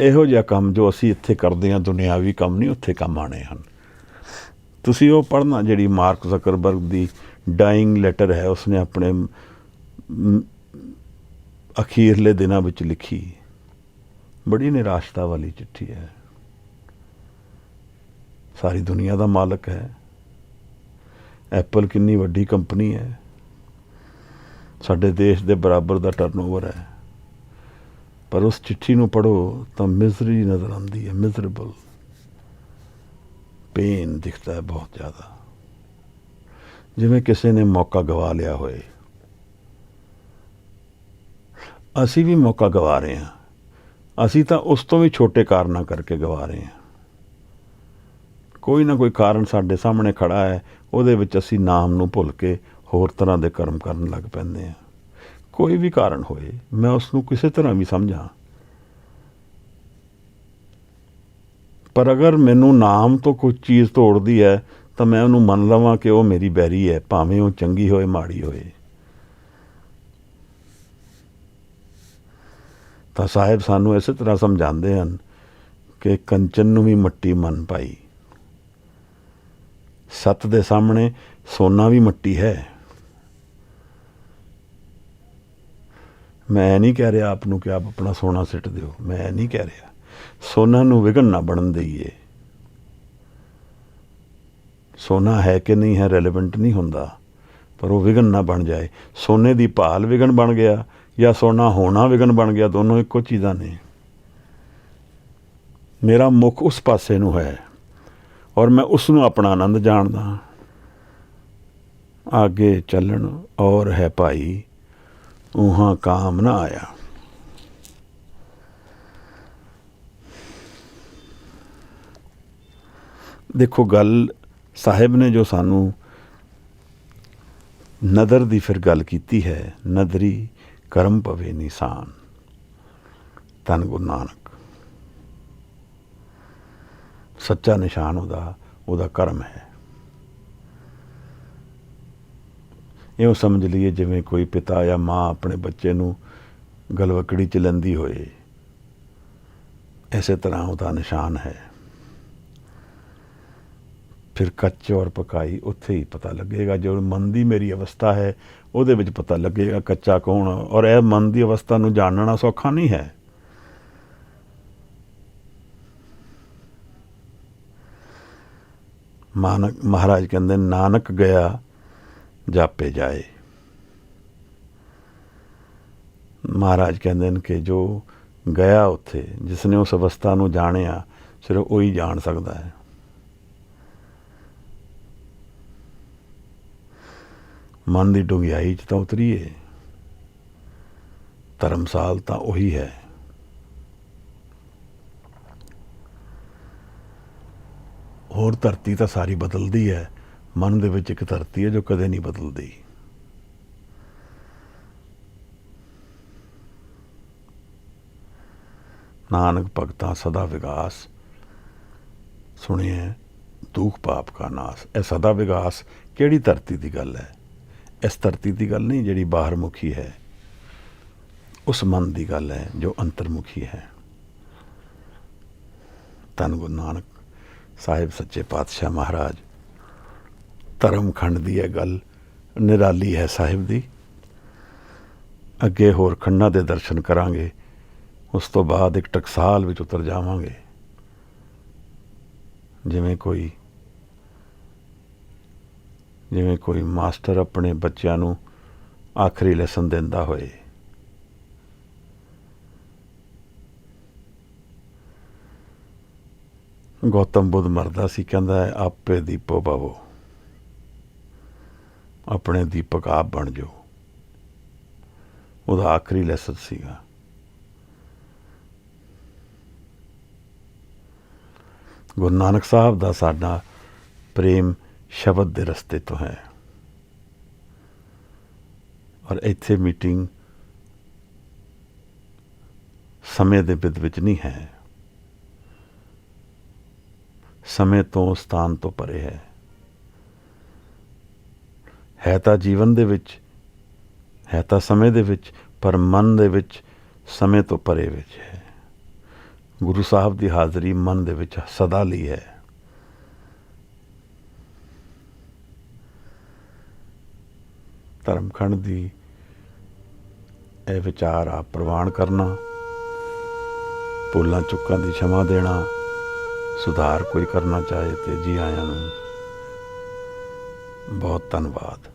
ਇਹੋ ਜਿਹਾ ਕੰਮ ਜੋ ਅਸੀਂ ਇੱਥੇ ਕਰਦੇ ਹਾਂ, ਦੁਨਿਆਵੀ ਕੰਮ ਨਹੀਂ, ਉੱਥੇ ਕੰਮ ਆਣੇ ਹਨ। ਤੁਸੀਂ ਉਹ ਪੜ੍ਹਨਾ ਜਿਹੜੀ ਮਾਰਕ ਜ਼ਕਰਬਰਗ ਦੀ ਡਾਇੰਗ ਲੈਟਰ ਹੈ, ਉਸਨੇ ਆਪਣੇ ਅਖੀਰਲੇ ਦਿਨਾਂ ਵਿੱਚ ਲਿਖੀ। ਬੜੀ ਨਿਰਾਸ਼ਤਾ ਵਾਲੀ ਚਿੱਠੀ ਹੈ। ਸਾਰੀ ਦੁਨੀਆ ਦਾ ਮਾਲਕ ਹੈ। ਐਪਲ ਕਿੰਨੀ ਵੱਡੀ ਕੰਪਨੀ ਹੈ, ਸਾਡੇ ਦੇਸ਼ ਦੇ ਬਰਾਬਰ ਦਾ ਟਰਨਓਵਰ ਹੈ, ਪਰ ਉਸ ਚਿੱਠੀ ਨੂੰ ਪੜ੍ਹੋ ਤਾਂ ਮਿਜ਼ਰੀ ਨਜ਼ਰ ਆਉਂਦੀ ਹੈ। ਮਿਜ਼ਰੇਬਲ ਪੇਨ ਦਿਖਦਾ ਹੈ ਬਹੁਤ ਜ਼ਿਆਦਾ, ਜਿਵੇਂ ਕਿਸੇ ਨੇ ਮੌਕਾ ਗਵਾ ਲਿਆ ਹੋਏ। ਅਸੀਂ ਵੀ ਮੌਕਾ ਗਵਾ ਰਹੇ ਹਾਂ, ਅਸੀਂ ਤਾਂ ਉਸ ਤੋਂ ਵੀ ਛੋਟੇ ਕਾਰਨਾਂ ਕਰਕੇ ਗਵਾ ਰਹੇ ਹਾਂ। ਕੋਈ ਨਾ ਕੋਈ ਕਾਰਨ ਸਾਡੇ ਸਾਹਮਣੇ ਖੜਾ ਹੈ, ਉਹਦੇ ਵਿੱਚ ਅਸੀਂ ਨਾਮ ਨੂੰ ਭੁੱਲ ਕੇ ਹੋਰ ਤਰ੍ਹਾਂ ਦੇ ਕਰਮ ਕਰਨ ਲੱਗ ਪੈਂਦੇ ਹਾਂ। ਕੋਈ ਵੀ ਕਾਰਨ ਹੋਏ, ਮੈਂ ਉਸ ਨੂੰ ਕਿਸੇ ਤਰ੍ਹਾਂ ਵੀ ਸਮਝਾਂ, ਪਰ ਅਗਰ ਮੈਨੂੰ ਨਾਮ ਤੋਂ ਕੋਈ ਚੀਜ਼ ਤੋੜਦੀ ਹੈ ਤਾਂ ਮੈਂ ਉਹਨੂੰ ਮੰਨ ਲਵਾਂ ਕਿ ਉਹ ਮੇਰੀ ਬੈਰੀ ਹੈ, ਭਾਵੇਂ ਉਹ ਚੰਗੀ ਹੋਏ ਮਾੜੀ ਹੋਏ। ਤਾਂ ਸਾਹਿਬ ਸਾਨੂੰ ਇਸੇ ਤਰ੍ਹਾਂ ਸਮਝਾਉਂਦੇ ਹਨ ਕਿ ਕੰਚਨ ਨੂੰ ਵੀ ਮੱਟੀ ਮੰਨ ਭਾਈ। ਸੱਤ ਦੇ ਸਾਹਮਣੇ ਸੋਨਾ ਵੀ ਮੱਟੀ ਹੈ। ਮੈਂ ਨਹੀਂ ਕਹਿ ਰਿਹਾ ਆਪ ਨੂੰ ਕਿ ਆਪ ਆਪਣਾ ਸੋਨਾ ਸਿੱਟ ਦਿਓ, ਮੈਂ ਨਹੀਂ ਕਹਿ ਰਿਹਾ। ਸੋਨਾ ਨੂੰ ਵਿਘਨ ਨਾ ਬਣਨ ਦੇਈਏ। ਸੋਨਾ ਹੈ ਕਿ ਨਹੀਂ ਹੈ ਰੈਲੇਵੈਂਟ ਨਹੀਂ ਹੁੰਦਾ, ਪਰ ਉਹ ਵਿਘਨ ਨਾ ਬਣ ਜਾਏ। ਸੋਨੇ ਦੀ ਭਾਲ ਵਿਘਨ ਬਣ ਗਿਆ ਜਾਂ ਸੋਨਾ ਹੋਣਾ ਵਿਘਨ ਬਣ ਗਿਆ, ਦੋਨੋਂ ਇੱਕੋ ਚੀਜ਼ਾਂ ਨੇ। ਮੇਰਾ ਮੁੱਖ ਉਸ ਪਾਸੇ ਨੂੰ ਹੈ ਔਰ ਮੈਂ ਉਸ ਨੂੰ ਆਪਣਾ ਆਨੰਦ ਜਾਣਦਾ। ਆਗੇ ਚੱਲਣ ਔਰ ਹੈ ਭਾਈ, ਉਹਾਂ ਕਾਮ ਨਾ ਆਇਆ। ਦੇਖੋ, ਗੱਲ ਸਾਹਿਬ ਨੇ ਜੋ ਸਾਨੂੰ ਨਦਰ ਦੀ ਫਿਰ ਗੱਲ ਕੀਤੀ ਹੈ, ਨਦਰੀ ਕਰਮ ਪਵੇ ਨਿਸ਼ਾਨ। ਧੰਨ ਗੁਰੂ ਨਾਨਕ, ਸੱਚਾ ਨਿਸ਼ਾਨ ਉਹਦਾ ਕਰਮ ਹੈ। ਇਉਂ ਸਮਝ ਲਈਏ ਜਿਵੇਂ ਕੋਈ ਪਿਤਾ ਜਾਂ ਮਾਂ ਆਪਣੇ ਬੱਚੇ ਨੂੰ ਗਲਵਕੜੀ 'ਚ ਲੈਂਦੀ ਹੋਏ, ਇਸੇ ਤਰ੍ਹਾਂ ਉਹਦਾ ਨਿਸ਼ਾਨ ਹੈ। ਫਿਰ ਕੱਚ ਔਰ ਪਕਾਈ ਉੱਥੇ ਹੀ ਪਤਾ ਲੱਗੇਗਾ। ਜੋ ਮਨ ਦੀ ਮੇਰੀ ਅਵਸਥਾ ਹੈ, ਉਹਦੇ ਵਿੱਚ ਪਤਾ ਲੱਗੇਗਾ ਕੱਚਾ ਕੌਣ। ਔਰ ਇਹ ਮਨ ਦੀ ਅਵਸਥਾ ਨੂੰ ਜਾਣਨਾ ਸੌਖਾ ਨਹੀਂ ਹੈ। ਮਹਾਰਾਜ ਕਹਿੰਦੇ ਨਾਨਕ ਗਿਆ ਜਾਪੇ ਜਾਏ। ਮਹਾਰਾਜ ਕਹਿੰਦੇ ਨੇ ਕਿ ਜੋ ਗਿਆ ਉੱਥੇ, ਜਿਸਨੇ ਉਸ ਅਵਸਥਾ ਨੂੰ ਜਾਣਿਆ, ਸਿਰਫ ਉਹੀ ਜਾਣ ਸਕਦਾ ਹੈ। ਮਨ ਦੀ ਡੂੰਘਾਈ 'ਚ ਤਾਂ ਉਤਰੀਏ। ਧਰਮਸਾਲ ਤਾਂ ਉਹੀ ਹੈ। ਹੋਰ ਧਰਤੀ ਤਾਂ ਸਾਰੀ ਬਦਲਦੀ ਹੈ, ਮਨ ਦੇ ਵਿੱਚ ਇੱਕ ਧਰਤੀ ਹੈ ਜੋ ਕਦੇ ਨਹੀਂ ਬਦਲਦੀ। ਨਾਨਕ ਭਗਤਾਂ ਸਦਾ ਵਿਗਾਸ, ਸੁਣਿਐ ਦੁਖ ਪਾਪ ਕਾ ਨਾਸ। ਇਹ ਸਦਾ ਵਿਗਾਸ ਕਿਹੜੀ ਧਰਤੀ ਦੀ ਗੱਲ ਹੈ? ਇਸ ਧਰਤੀ ਦੀ ਗੱਲ ਨਹੀਂ ਜਿਹੜੀ ਬਾਹਰ ਮੁਖੀ ਹੈ, ਉਸ ਮਨ ਦੀ ਗੱਲ ਹੈ ਜੋ ਅੰਤਰਮੁਖੀ ਹੈ। ਧੰਨ ਗੁਰੂ ਨਾਨਕ ਸਾਹਿਬ ਸੱਚੇ ਪਾਤਸ਼ਾਹ ਮਹਾਰਾਜ। ਧਰਮ ਖੰਡ ਦੀ ਇਹ ਗੱਲ ਨਿਰਾਲੀ ਹੈ ਸਾਹਿਬ ਦੀ। ਅੱਗੇ ਹੋਰ ਖੰਡਾਂ ਦੇ ਦਰਸ਼ਨ ਕਰਾਂਗੇ, ਉਸ ਤੋਂ ਬਾਅਦ ਇੱਕ ਟਕਸਾਲ ਵਿੱਚ ਉਤਰ ਜਾਵਾਂਗੇ। ਜਿਵੇਂ ਕੋਈ ਮਾਸਟਰ ਆਪਣੇ ਬੱਚਿਆਂ ਨੂੰ ਆਖਰੀ ਲੈਸਨ ਦਿੰਦਾ ਹੋਏ। ਗੌਤਮ ਬੁੱਧ ਮਰਦਾ ਸੀ, ਕਹਿੰਦਾ ਹੈ ਆਪੇ ਦੀਪੋ ਭਵੋ, ਆਪਣੇ ਦੀਪਕ ਆਪ ਬਣ ਜਾਓ। ਉਹਦਾ ਆਖਰੀ ਲੈਸਨ ਸੀਗਾ। ਗੁਰੂ ਨਾਨਕ ਸਾਹਿਬ ਦਾ ਸਾਡਾ ਪ੍ਰੇਮ ਸ਼ਬਦ ਦੇ ਰਸਤੇ ਤੋਂ ਹੈ। ਔਰ ਇੱਥੇ ਮੀਟਿੰਗ ਸਮੇਂ ਦੇ ਬਿੱਦ ਵਿੱਚ ਨਹੀਂ ਹੈ, ਸਮੇਂ ਤੋਂ ਸਥਾਨ ਤੋਂ ਪਰੇ ਹੈ ਤਾਂ ਜੀਵਨ ਦੇ ਵਿੱਚ, ਹੈ ਤਾਂ ਸਮੇਂ ਦੇ ਵਿੱਚ, ਪਰ ਮਨ ਦੇ ਵਿੱਚ ਸਮੇਂ ਤੋਂ ਪਰੇ ਵਿੱਚ ਹੈ। ਗੁਰੂ ਸਾਹਿਬ ਦੀ ਹਾਜ਼ਰੀ ਮਨ ਦੇ ਵਿੱਚ ਸਦਾ ਲਈ ਹੈ। ਧਰਮਖੰਡ ਦੀ ਇਹ ਵਿਚਾਰ ਆਪ ਪ੍ਰਵਾਨ ਕਰਨਾ, ਭੁੱਲਾਂ ਚੁੱਕਾਂ ਦੀ क्षमा ਦੇਣਾ, ਸੁਧਾਰ ਕੋਈ ਕਰਨਾ ਚਾਹੇ ਤੇ ਜੀ ਆਇਆਂ ਨੂੰ। ਬਹੁਤ ਧੰਨਵਾਦ।